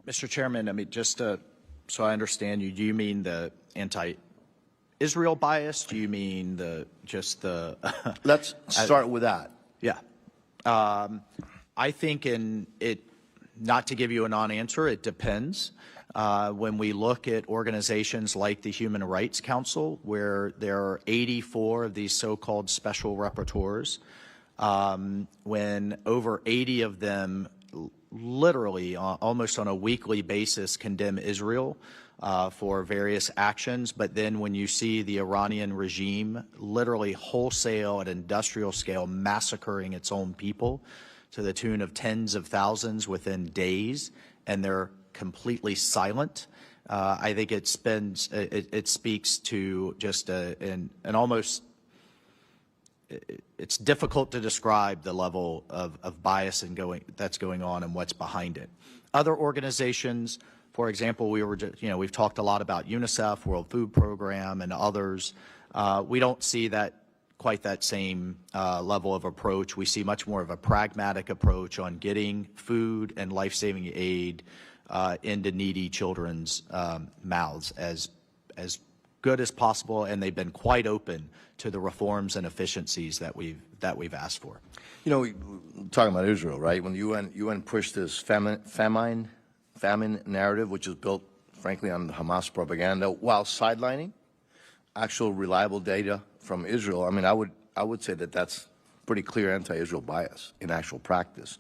Mr. Chairman, I mean, just so I understand you, do you mean the anti-Israel bias? Do you mean just the? Let's start with that. Yeah. I think not to give you a non-answer, it depends. When we look at organizations like the Human Rights Council, where there are 84 of these so-called special rapporteurs, when over 80 of them literally almost on a weekly basis condemn Israel for various actions, but then when you see the Iranian regime literally wholesale at industrial scale massacring its own people to the tune of tens of thousands within days, and they're completely silent, I think it speaks to just an almost, it's difficult to describe the level of bias that's going on and what's behind it. Other organizations, for example, we've talked a lot about UNICEF, World Food Program, and others. We don't see quite that same level of approach. We see much more of a pragmatic approach on getting food and life-saving aid into needy children's mouths as good as possible, and they've been quite open to the reforms and efficiencies that we've asked for. You know, talking about Israel, right? When the UN pushed this famine narrative, which is built, frankly, on the Hamas propaganda, while sidelining actual reliable data from Israel, I mean, I would say that that's pretty clear anti-Israel bias in actual practice.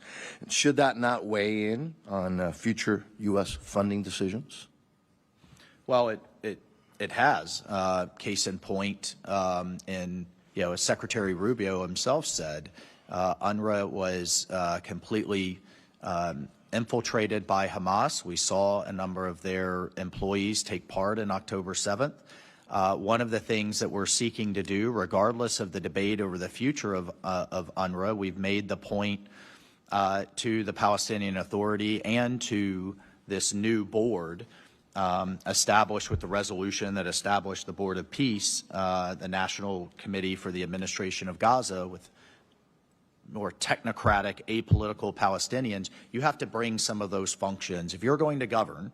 Should that not weigh in on future U.S. funding decisions? Well, it has. Case in point, as Secretary Rubio himself said, UNRWA was completely infiltrated by Hamas. We saw a number of their employees take part in October 7th. One of the things that we're seeking to do, regardless of the debate over the future of UNRWA, we've made the point to the Palestinian Authority and to this new board established with the resolution that established the Board of Peace, the National Committee for the Administration of Gaza, with more technocratic, apolitical Palestinians, you have to bring some of those functions. If you're going to govern,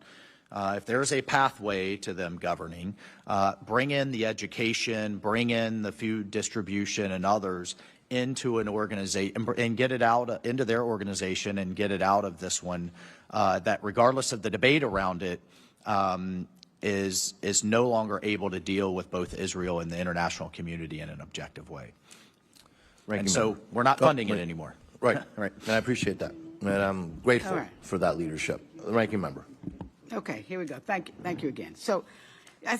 if there's a pathway to them governing, bring in the education, bring in the food distribution and others into an organization and get it out into their organization and get it out of this one, that regardless of the debate around it, is no longer able to deal with both Israel and the international community in an objective way. And so we're not funding it anymore. Right, right. And I appreciate that. And I'm grateful for that leadership. The ranking member. Okay, here we go. Thank you again. So I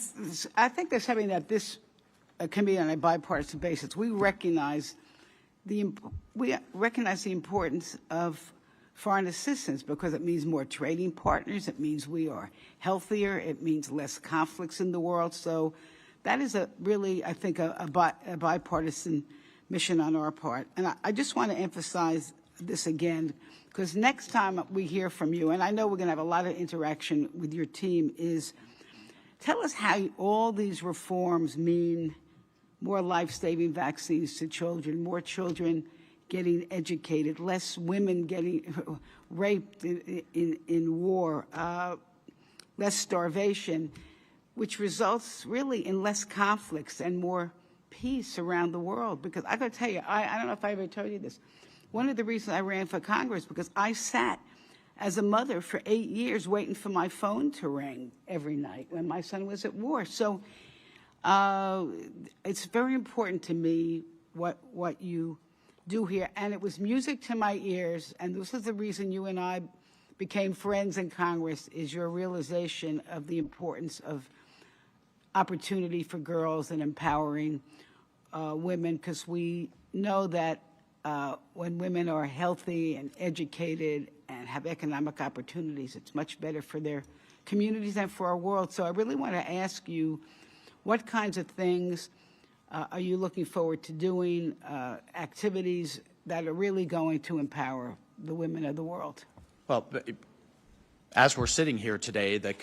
think there's something that this committee on a bipartisan basis, we recognize the importance of foreign assistance because it means more trading partners. It means we are healthier. It means less conflicts in the world. So that is really, I think, a bipartisan mission on our part. And I just want to emphasize this again, because next time we hear from you, and I know we're going to have a lot of interaction with your team, is tell us how all these reforms mean more life-saving vaccines to children, more children getting educated, less women getting raped in war, less starvation, which results really in less conflicts and more peace around the world. Because I got to tell you, I don't know if I ever told you this, one of the reasons I ran for Congress because I sat as a mother for 8 years waiting for my phone to ring every night when my son was at war. So it's very important to me what you do here. And it was music to my ears, and this is the reason you and I became friends in Congress, is your realization of the importance of opportunity for girls and empowering women, because we know that when women are healthy and educated and have economic opportunities, it's much better for their communities and for our world. So I really want to ask you, what kinds of things are you looking forward to doing, activities that are really going to empower the women of the world? Well, as we're sitting here today, the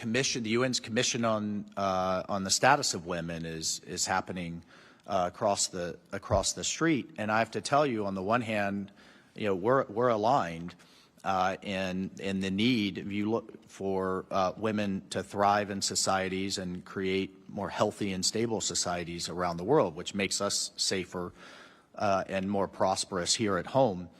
UN's Commission on the Status of Women is happening across the street, and I have to tell you, on the one hand, we're aligned in the need, if you look for women to thrive in societies and create more healthy and stable societies around the world, which makes us safer and more prosperous here at home.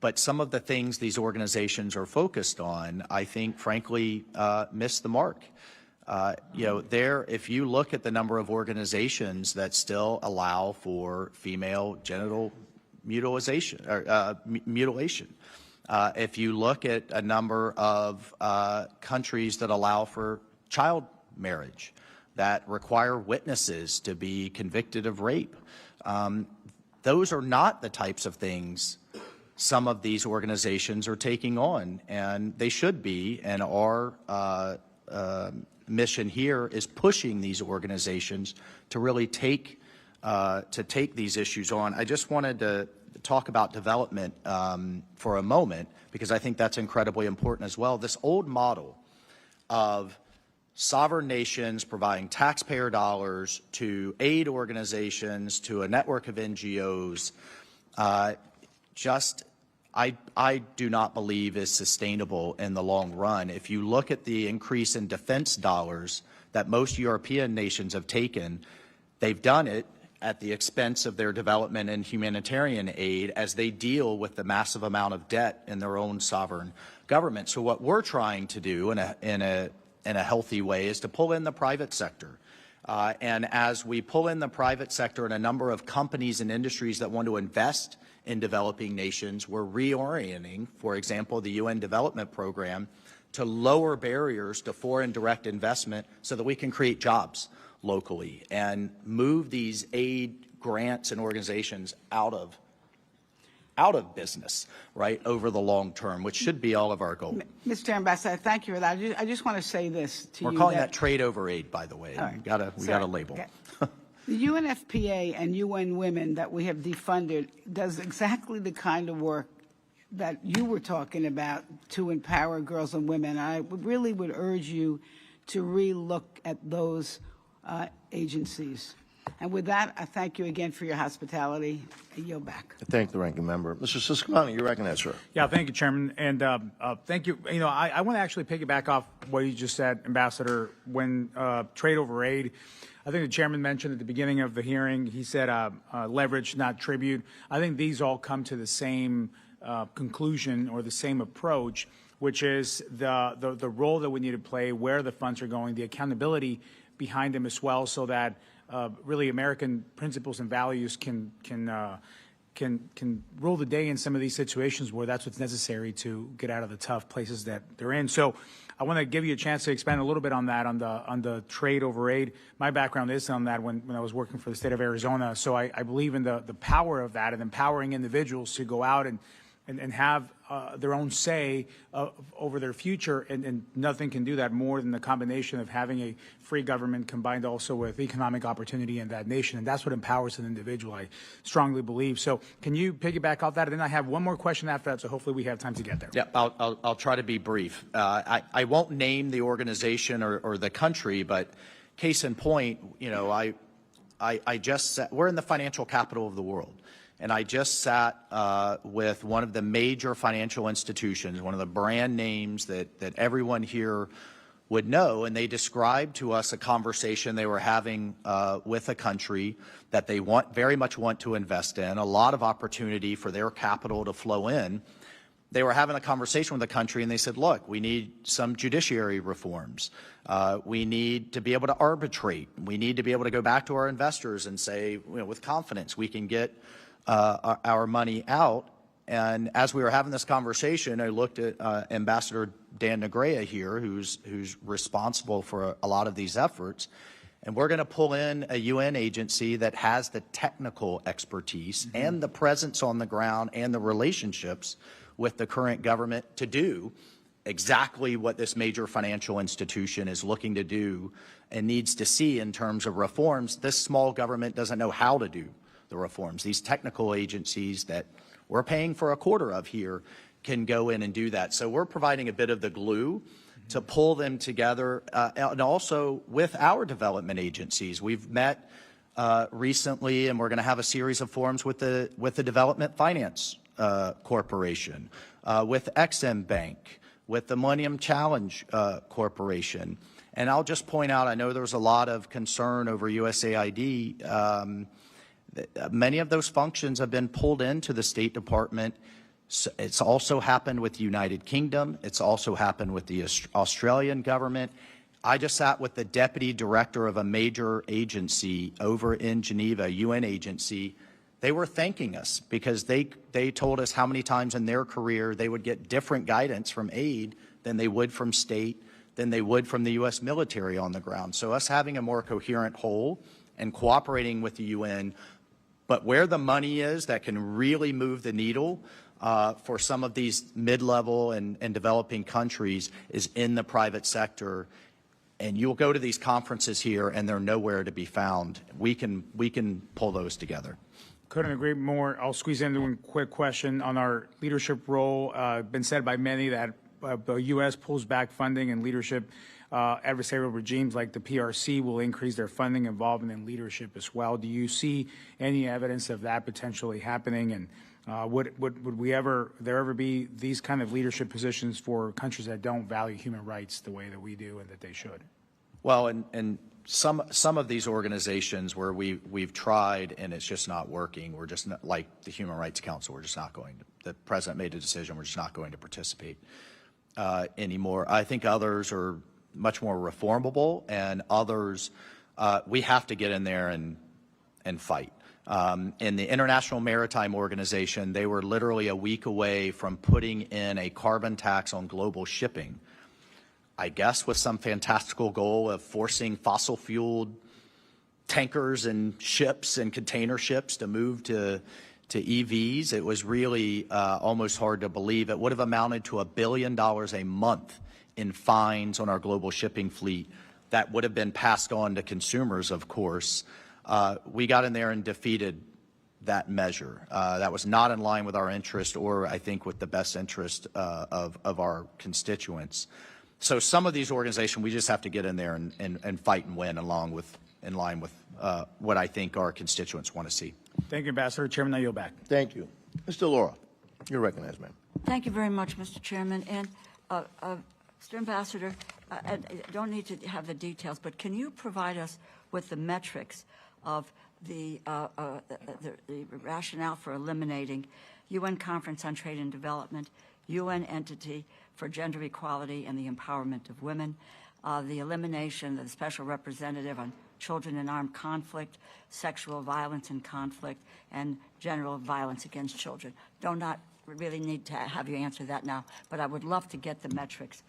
But some of the things these organizations are focused on, I think, frankly, miss the mark. If you look at the number of organizations that still allow for female genital mutilation, if you look at a number of countries that allow for child marriage, that require witnesses to be convicted of rape, those are not the types of things some of these organizations are taking on, and they should be. And our mission here is pushing these organizations to really take these issues on. I just wanted to talk about development for a moment, because I think that's incredibly important as well. This old model of sovereign nations providing taxpayer dollars to aid organizations, to a network of NGOs, I do not believe is sustainable in the long run. If you look at the increase in defense dollars that most European nations have taken, they've done it at the expense of their development and humanitarian aid as they deal with the massive amount of debt in their own sovereign government. So what we're trying to do in a healthy way is to pull in the private sector. And as we pull in the private sector and a number of companies and industries that want to invest in developing nations, we're reorienting, for example, the UN Development Program to lower barriers to foreign direct investment so that we can create jobs locally and move these aid grants and organizations out of business, right, over the long term, which should be all of our goal. Mr. Ambassador, thank you for that. I just want to say this to you. We're calling that trade over aid, by the way. Right. We got a label. Okay. The UNFPA and UN Women that we have defunded does exactly the kind of work that you were talking about to empower girls and women. I really would urge you to re-look at those agencies. And with that, I thank you again for your hospitality. I yield back. I thank the ranking member. Mr. Siscomani, you recognize, sir. Yeah, thank you, Chairman, and thank you. You know, I want to actually piggyback off what you just said, Ambassador. When trade over aid, I think the chairman mentioned at the beginning of the hearing, he said leverage, not tribute. I think these all come to the same conclusion or the same approach, which is the role that we need to play, where the funds are going, the accountability behind them as well, so that really American principles and values can rule the day in some of these situations where that's what's necessary to get out of the tough places that they're in. So I want to give you a chance to expand a little bit on that, on the trade over aid. My background is on that when I was working for the state of Arizona. So I believe in the power of that and empowering individuals to go out and have their own say over their future, and nothing can do that more than the combination of having a free government combined also with economic opportunity in that nation, and that's what empowers an individual, I strongly believe. So can you piggyback off that? And then I have one more question after that, so hopefully we have time to get there. Yeah, I'll try to be brief. I won't name the organization or the country, but case in point, you know, I just said, we're in the financial capital of the world. And I just sat with one of the major financial institutions, one of the brand names that everyone here would know, and they described to us a conversation they were having with a country that they very much want to invest in, a lot of opportunity for their capital to flow in. They were having a conversation with the country, and they said, look, we need some judiciary reforms. We need to be able to arbitrate. We need to be able to go back to our investors and say, you know, with confidence, we can get our money out. And as we were having this conversation, I looked at Ambassador Dan Negrea here, who's responsible for a lot of these efforts. And we're going to pull in a UN agency that has the technical expertise and the presence on the ground and the relationships with the current government to do exactly what this major financial institution is looking to do and needs to see in terms of reforms. This small government doesn't know how to do the reforms. These technical agencies that we're paying for a quarter of here can go in and do that. So we're providing a bit of the glue to pull them together, and also with our development agencies. We've met recently, and we're going to have a series of forums with the Development Finance Corporation, with Exim Bank, with the Millennium Challenge Corporation. And I'll just point out, I know there was a lot of concern over USAID. Many of those functions have been pulled into the State Department. It's also happened with the United Kingdom. It's also happened with the Australian government. I just sat with the deputy director of a major agency over in Geneva, a UN agency. They were thanking us because they told us how many times in their career they would get different guidance from aid than they would from state, than they would from the U.S. military on the ground. So us having a more coherent whole and cooperating with the UN, but where the money is that can really move the needle for some of these mid-level and developing countries is in the private sector. And you'll go to these conferences here and they're nowhere to be found. We can pull those together. Couldn't agree more. I'll squeeze in one quick question on our leadership role. Been said by many that the U.S. pulls back funding and leadership. Adversarial regimes like the PRC will increase their funding involvement in leadership as well. Do you see any evidence of that potentially happening? And would there ever be these kind of leadership positions for countries that don't value human rights the way that we do and that they should? Well, and some of these organizations where we've tried and it's just not working, we're just not, like the Human Rights Council, we're just not going to, the president made a decision, we're just not going to participate anymore. I think others are much more reformable, and others we have to get in there and fight. In the International Maritime Organization, they were literally a week away from putting in a carbon tax on global shipping, I guess with some fantastical goal of forcing fossil-fueled tankers and ships and container ships to move to EVs. It was really almost hard to believe. It would have amounted to $1 billion a month in fines on our global shipping fleet that would have been passed on to consumers, of course. We got in there and defeated that measure. That was not in line with our interest or, I think, with the best interest of our constituents. So some of these organizations, we just have to get in there and fight and win in line with what I think our constituents want to see. Thank you, Ambassador. Chairman, I yield back. Thank you. Mr. Laura, you're recognized, ma'am. Thank you very much, Mr. Chairman. And Mr. Ambassador, I don't need to have the details, but can you provide us with the metrics of the rationale for eliminating UN Conference on Trade and Development, UN Entity for Gender Equality and the Empowerment of Women, the elimination of the Special Representative on Children in Armed Conflict, Sexual Violence in Conflict, and General Violence Against Children? Do not really need to have you answer that now, but I would love to get the metrics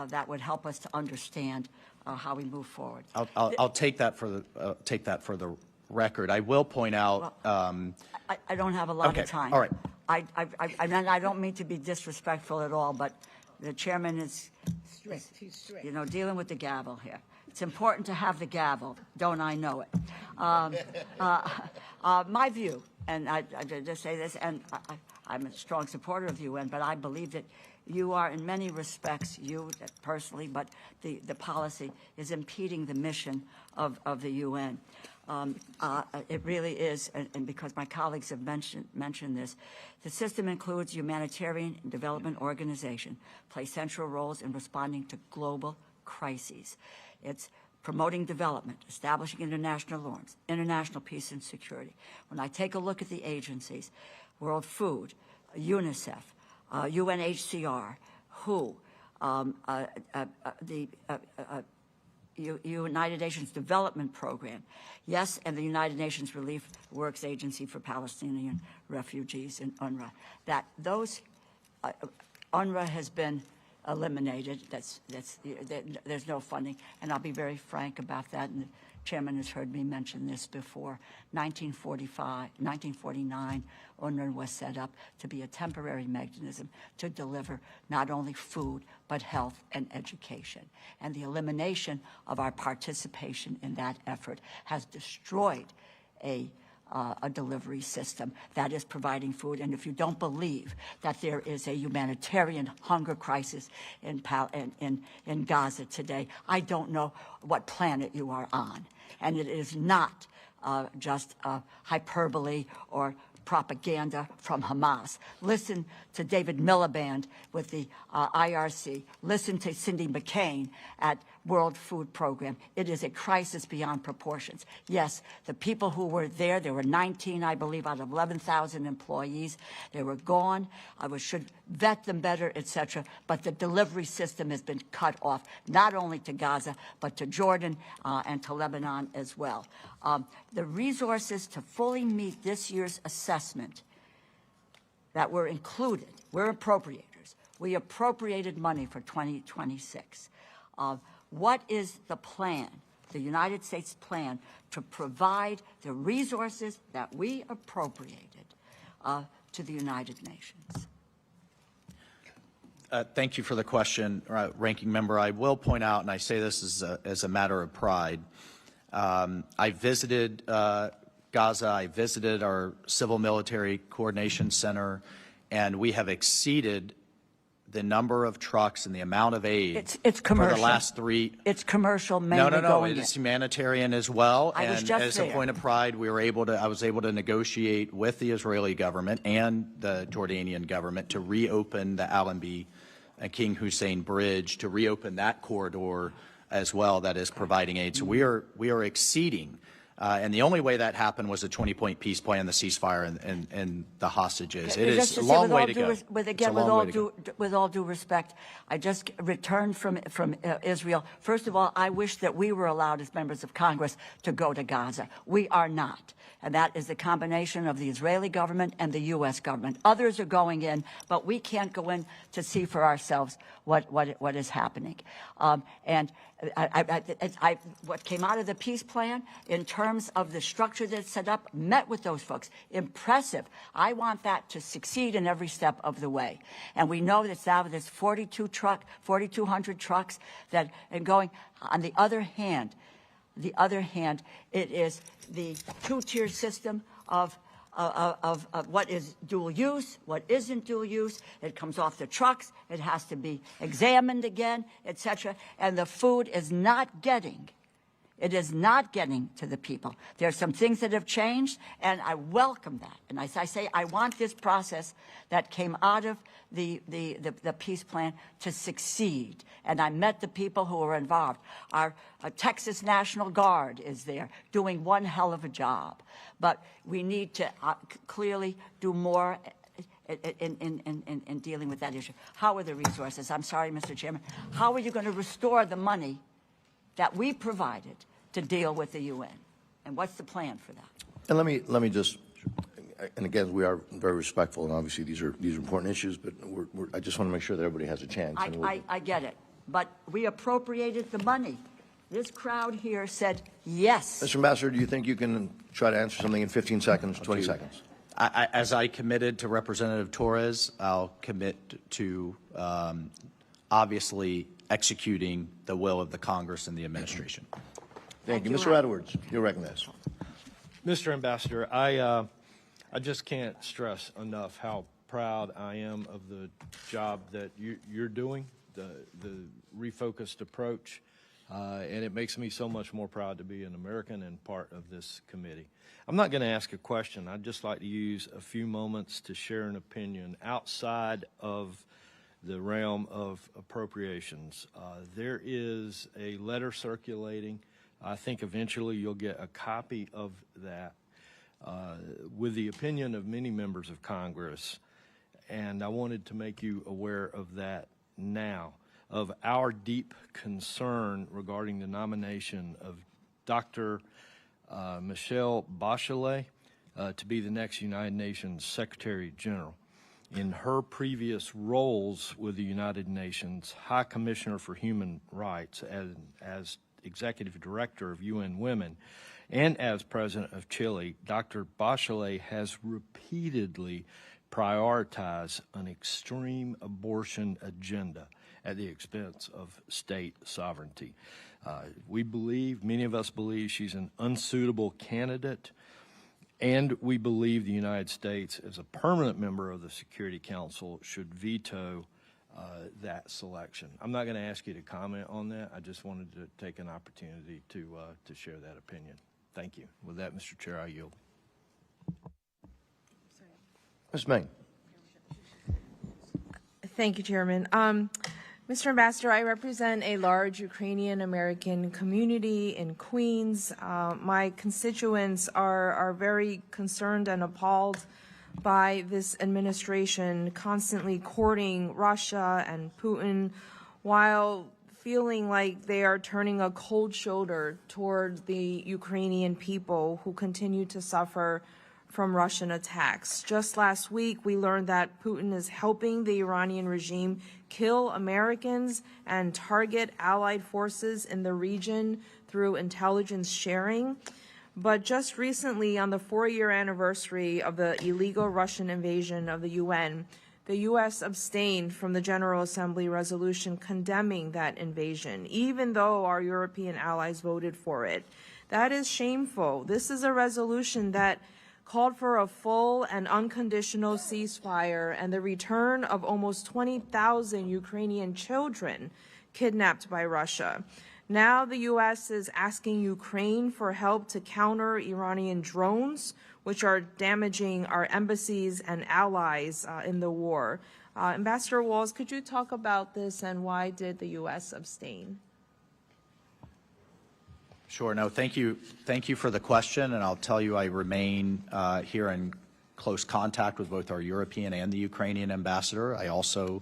that would help us to understand how we move forward. I'll take that for the record. I will point out. I don't have a lot of time. All right. I don't mean to be disrespectful at all, but the chairman is, you know, dealing with the gavel here. It's important to have the gavel. Don't I know it? My view, and I just say this, and I'm a strong supporter of the UN, but I believe that you are, in many respects, you personally, but the policy is impeding the mission of the UN. It really is, and because my colleagues have mentioned this, the system includes humanitarian and development organization, play central roles in responding to global crises. It's promoting development, establishing international norms, international peace and security. When I take a look at the agencies, World Food, UNICEF, UNHCR, WHO, the United Nations Development Program, yes, and the United Nations Relief Works Agency for Palestinian Refugees in UNRWA. That those UNRWA has been eliminated. There's no funding, and I'll be very frank about that. And the chairman has heard me mention this before. 1949, UNRWA was set up to be a temporary mechanism to deliver not only food but health and education. And the elimination of our participation in that effort has destroyed a delivery system that is providing food. And if you don't believe that there is a humanitarian hunger crisis in Gaza today, I don't know what planet you are on. And it is not just hyperbole or propaganda from Hamas. Listen to David Miliband with the IRC. Listen to Cindy McCain at World Food Program. It is a crisis beyond proportions. Yes, the people who were there were 19, I believe, out of 11,000 employees. They were gone. I should vet them better, etc. But the delivery system has been cut off, not only to Gaza, but to Jordan and to Lebanon as well. The resources to fully meet this year's assessment that were included, we're appropriators. We appropriated money for 2026. What is the plan, the United States plan, to provide the resources that we appropriated to the United Nations? Thank you for the question, Ranking Member. I will point out, and I say this as a matter of pride, I visited Gaza, I visited our Civil Military Coordination Center, and we have exceeded the number of trucks and the amount of aid it's commercial. For the last 3. It's commercial, mainly No. It is humanitarian as well. I was and just as there. a point of pride, I was able to negotiate with the Israeli government and the Jordanian government to reopen the Allenby and King Hussein Bridge, to reopen that corridor as well that is providing aid. So we are exceeding. And the only way that happened was a 20-point peace plan, the ceasefire, and the hostages. It is a long way to go. With all due respect, I just returned from Israel. First of all, I wish that we were allowed as members of Congress to go to Gaza. We are not. And that is the combination of the Israeli government and the U.S. government. Others are going in, but we can't go in to see for ourselves what is happening. And what came out of the peace plan in terms of the structure that's set up, met with those folks. Impressive. I want that to succeed in every step of the way. And we know that now there's 4,200 trucks that are going. On the other hand, it is the two-tier system of of what is dual use, what isn't dual use. It comes off the trucks. It has to be examined again, etc. And the food is not getting. It is not getting to the people. There are some things that have changed, and I welcome that. And as I say, I want this process that came out of the peace plan to succeed. And I met the people who were involved. Our Texas National Guard is there doing one hell of a job. But we need to clearly do more in dealing with that issue. How are the resources? I'm sorry, Mr. Chairman. How are you going to restore the money that we provided to deal with the UN? And what's the plan for that? And let me just, and again, we are very respectful, and obviously these are important issues, but I just want to make sure that everybody has a chance. I get it, but we appropriated the money. This crowd here said yes. Mr. Ambassador, do you think you can try to answer something in 15 seconds, 20 seconds? As I committed to Representative Torres, I'll commit to obviously executing the will of the Congress and the administration. Thank you. Mr. Edwards, you're recognized. Mr. Ambassador, I just can't stress enough how proud I am of the job that you're doing, the refocused approach, and it makes me so much more proud to be an American and part of this committee. I'm not going to ask a question. I'd just like to use a few moments to share an opinion outside of the realm of appropriations. There is a letter circulating. I think eventually you'll get a copy of that with the opinion of many members of Congress. And I wanted to make you aware of that now, of our deep concern regarding the nomination of Dr. Michelle Bachelet to be the next United Nations Secretary General. In her previous roles with the United Nations High Commissioner for Human Rights, as Executive Director of UN Women, and as President of Chile, Dr. Bachelet has repeatedly prioritized an extreme abortion agenda at the expense of state sovereignty. We believe, many of us believe, she's an unsuitable candidate, and we believe the United States, as a permanent member of the Security Council, should veto that selection. I'm not going to ask you to comment on that. I just wanted to take an opportunity to share that opinion. Thank you. With that, Mr. Chair, I yield. Ms. Main. Thank you, Chairman. Mr. Ambassador, I represent a large Ukrainian American community in Queens. My constituents are very concerned and appalled by this administration constantly courting Russia and Putin while feeling like they are turning a cold shoulder toward the Ukrainian people who continue to suffer from Russian attacks. Just last week, we learned that Putin is helping the Iranian regime kill Americans and target allied forces in the region through intelligence sharing. But just recently, on the 4-year anniversary of the illegal Russian invasion of the UN, the U.S. abstained from the General Assembly resolution condemning that invasion, even though our European allies voted for it. That is shameful. This is a resolution that called for a full and unconditional ceasefire and the return of almost 20,000 Ukrainian children kidnapped by Russia. Now the U.S. is asking Ukraine for help to counter Iranian drones, which are damaging our embassies and allies in the war. Ambassador Waltz, could you talk about this and why did the U.S. abstain? Sure. No, thank you. Thank you for the question, and I'll tell you I remain here in close contact with both our European and the Ukrainian ambassador. I also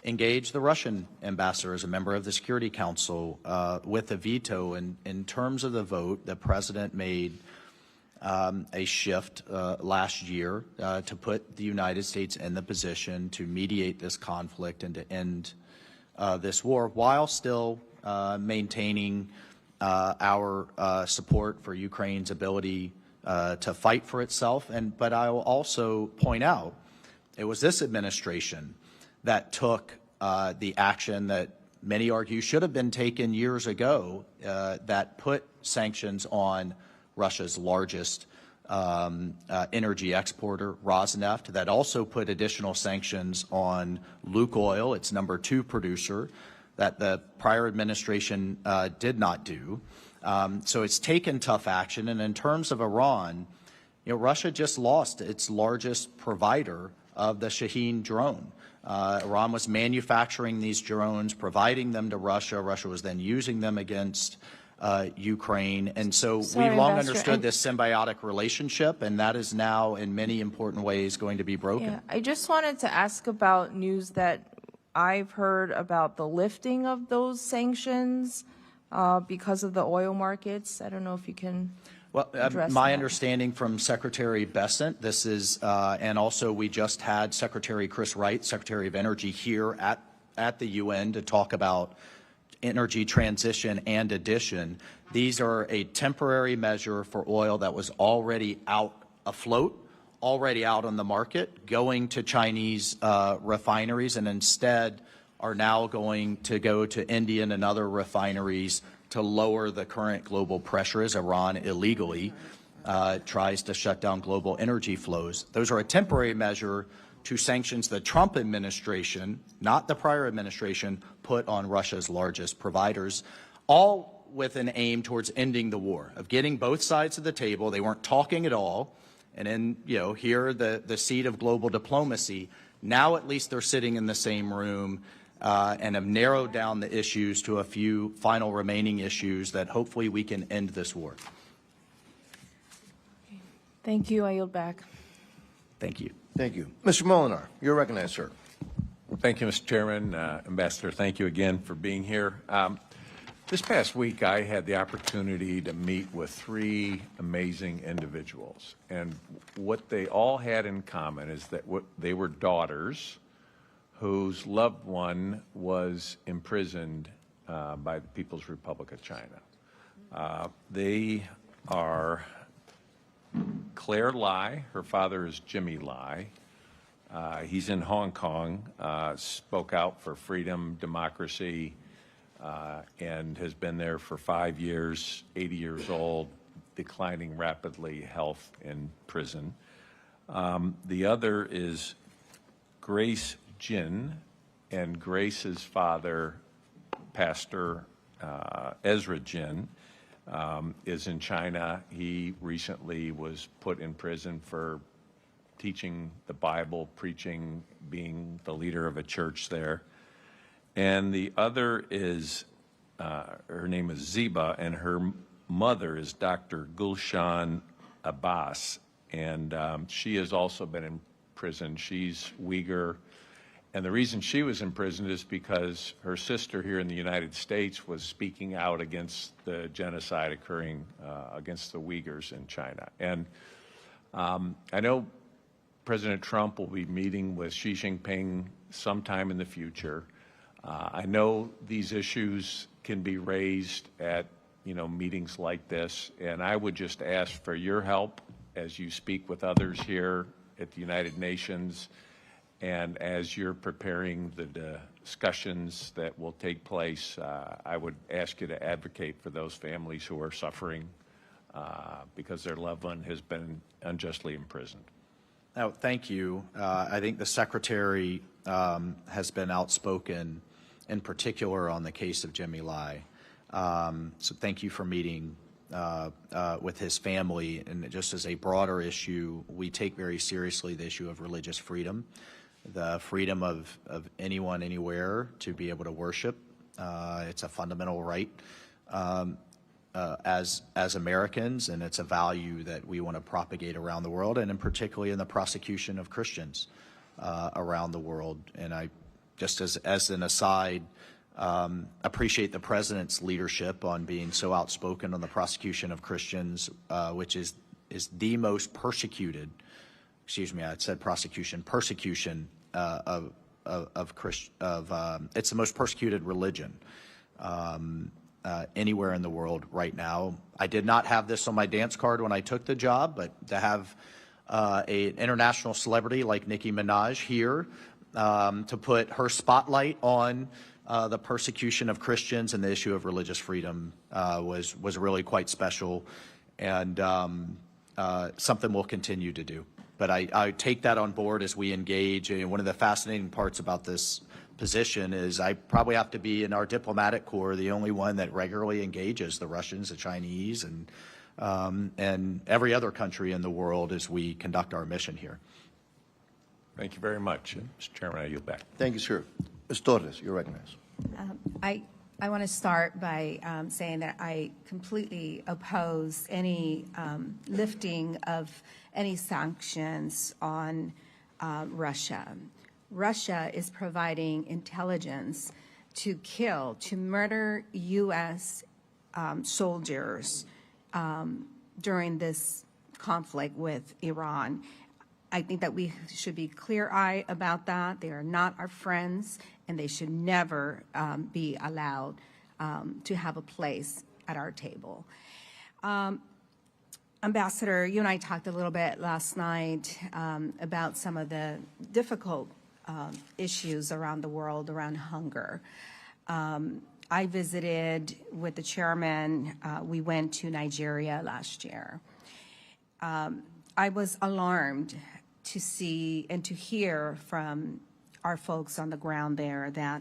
engaged the Russian ambassador as a member of the Security Council with a veto. And in terms of the vote, the president made a shift last year to put the United States in the position to mediate this conflict and to end this war while still maintaining our support for Ukraine's ability to fight for itself. But I will also point out it was this administration that took the action that many argue should have been taken years ago that put sanctions on Russia's largest energy exporter, Rosneft, that also put additional sanctions on Lukoil, its number 2 producer, that the prior administration did not do. So it's taken tough action. And in terms of Iran, Russia just lost its largest provider of the Shaheen drone. Iran was manufacturing these drones, providing them to Russia. Russia was then using them against Ukraine. And so Sorry, we long Ambassador, understood this symbiotic relationship, and that is now in many important ways going to be broken. Yeah, I just wanted to ask about news that I've heard about the lifting of those sanctions because of the oil markets. I don't know if you can address my that. understanding from Secretary Bessent, this is, and also we just had Secretary Chris Wright, Secretary of Energy, here at the UN to talk about energy transition and addition. These are a temporary measure for oil that was already out afloat, already out on the market, going to Chinese refineries, and instead are now going to go to Indian and other refineries to lower the current global pressure as Iran illegally tries to shut down global energy flows. Those are a temporary measure to sanctions the Trump administration, not the prior administration, put on Russia's largest providers, all with an aim towards ending the war, of getting both sides of the table. They weren't talking at all. And then, here, the seat of global diplomacy. Now at least they're sitting in the same room and have narrowed down the issues to a few final remaining issues that hopefully we can end this war. Thank you. I yield back. Thank you. Thank you. Mr. Molinar, you're recognized, sir. Thank you, Mr. Chairman. Ambassador, thank you again for being here. This past week, I had the opportunity to meet with 3 amazing individuals. And what they all had in common is that they were daughters whose loved one was imprisoned by the People's Republic of China. They are Claire Lai. Her father is Jimmy Lai. He's in Hong Kong, spoke out for freedom, democracy, and has been there for 5 years, 80 years old, declining rapidly health in prison. The other is Grace Jin, and Grace's father, Pastor Ezra Jin, is in China. He recently was put in prison for teaching the Bible, preaching, being the leader of a church there. And the other is, her name is Ziba, and her mother is Dr. Gulshan Abbas, and she has also been in prison. She's Uyghur, and the reason she was in prison is because her sister here in the United States was speaking out against the genocide occurring against the Uyghurs in China. And I know President Trump will be meeting with Xi Jinping sometime in the future. I know these issues can be raised at meetings like this, and I would just ask for your help as you speak with others here at the United Nations, and as you're preparing the discussions that will take place, I would ask you to advocate for those families who are suffering because their loved one has been unjustly imprisoned. Oh, thank you. I think the Secretary has been outspoken, in particular on the case of Jimmy Lai. So thank you for meeting with his family. And just as a broader issue, we take very seriously the issue of religious freedom, the freedom of anyone, anywhere to be able to worship. It's a fundamental right as Americans, and it's a value that we want to propagate around the world, and in particularly in the prosecution of Christians around the world. And I, just as an aside, appreciate the President's leadership on being so outspoken on the prosecution of Christians, which is the most persecuted, excuse me, I said prosecution, persecution it's the most persecuted religion anywhere in the world right now. I did not have this on my dance card when I took the job, but to have an international celebrity like Nicki Minaj here to put her spotlight on the persecution of Christians and the issue of religious freedom was really quite special. And something we'll continue to do. But I take that on board as we engage. And one of the fascinating parts about this position is I probably have to be in our diplomatic corps the only one that regularly engages the Russians, the Chinese, and every other country in the world as we conduct our mission here. Thank you very much. Mr. Chairman, I yield back. Thank you, sir. Ms. Torres, you're recognized. I want to start by saying that I completely oppose any lifting of any sanctions on Russia. Russia is providing intelligence to kill, to murder U.S. soldiers during this conflict with Iran. I think that we should be clear-eyed about that. They are not our friends, and they should never be allowed to have a place at our table. Ambassador, you and I talked a little bit last night about some of the difficult issues around the world around hunger. I visited with the chairman. We went to Nigeria last year. I was alarmed to see and to hear from our folks on the ground there that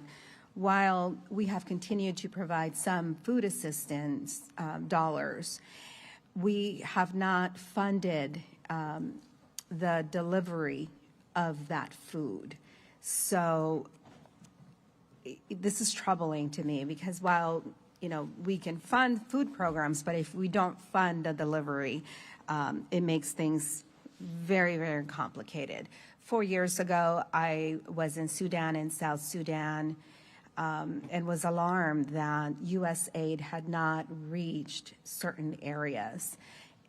while we have continued to provide some food assistance dollars, we have not funded the delivery of that food. So this is troubling to me because while we can fund food programs, but if we don't fund the delivery, it makes things very, very complicated. 4 years ago, I was in Sudan and South Sudan and was alarmed that U.S. aid had not reached certain areas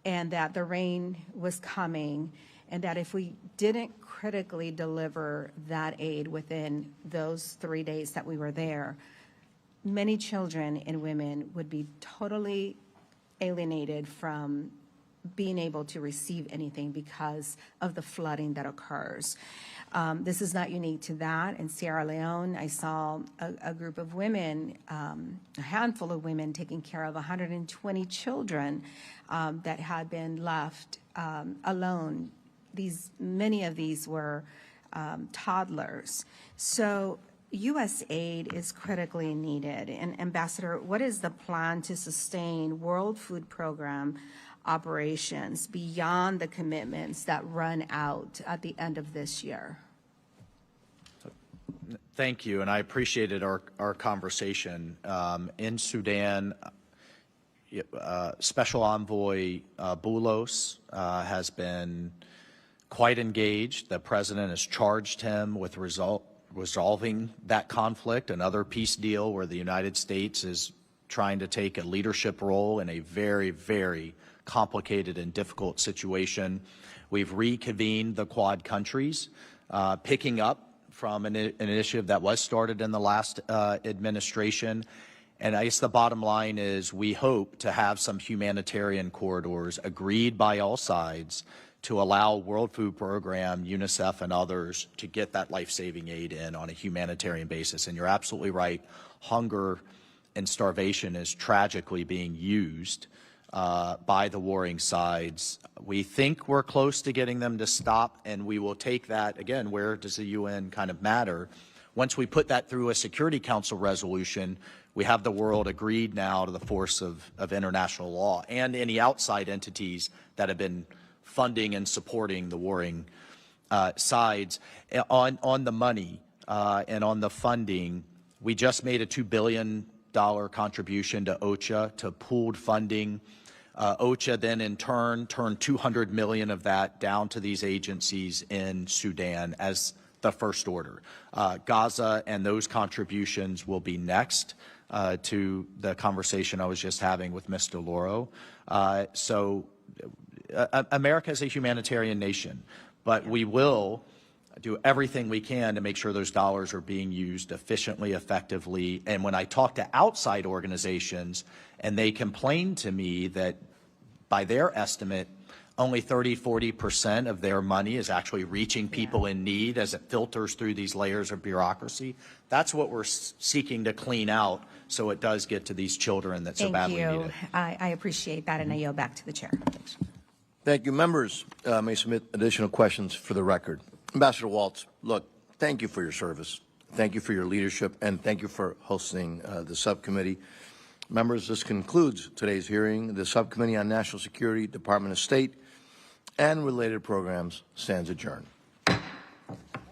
and that the rain was coming and that if we didn't critically deliver that aid within those 3 days that we were there, many children and women would be totally alienated from being able to receive anything because of the flooding that occurs. This is not unique to that. In Sierra Leone, I saw a group of women, a handful of women taking care of 120 children that had been left alone. Many of these were toddlers. So U.S. aid is critically needed. And Ambassador, what is the plan to sustain World Food Program operations beyond the commitments that run out at the end of this year? Thank you, and I appreciated our conversation. In Sudan, Special Envoy Boulos has been quite engaged. The president has charged him with resolving that conflict, another peace deal where the United States is trying to take a leadership role in a very, very complicated and difficult situation. We've reconvened the Quad countries, picking up from an initiative that was started in the last administration. And I guess the bottom line is we hope to have some humanitarian corridors agreed by all sides to allow World Food Program, UNICEF, and others to get that life-saving aid in on a humanitarian basis. And you're absolutely right, hunger and starvation is tragically being used by the warring sides. We think we're close to getting them to stop, and we will take that, again, where does the UN kind of matter? Once we put that through a Security Council resolution, we have the world agreed now to the force of international law and any outside entities that have been funding and supporting the warring sides. On the money and on the funding, we just made a $2 billion contribution to OCHA, to pooled funding. OCHA then in turn turned $200 million of that down to these agencies in Sudan as the first order. Gaza and those contributions will be next to the conversation I was just having with Mr. Loro. America is a humanitarian nation, but we will do everything we can to make sure those dollars are being used efficiently, effectively. And when I talk to outside organizations and they complain to me that by their estimate, only 30–40% of their money is actually reaching people in need as it filters through these layers of bureaucracy, that's what we're seeking to clean out so it does get to these children that so badly need it. Thank you. I appreciate that, and I yield back to the chair. Thanks. Thank you. Members may submit additional questions for the record. Ambassador Waltz, look, thank you for your service. Thank you for your leadership, and thank you for hosting the subcommittee. Members, this concludes today's hearing. The Subcommittee on National Security, Department of State, and related programs stands adjourned.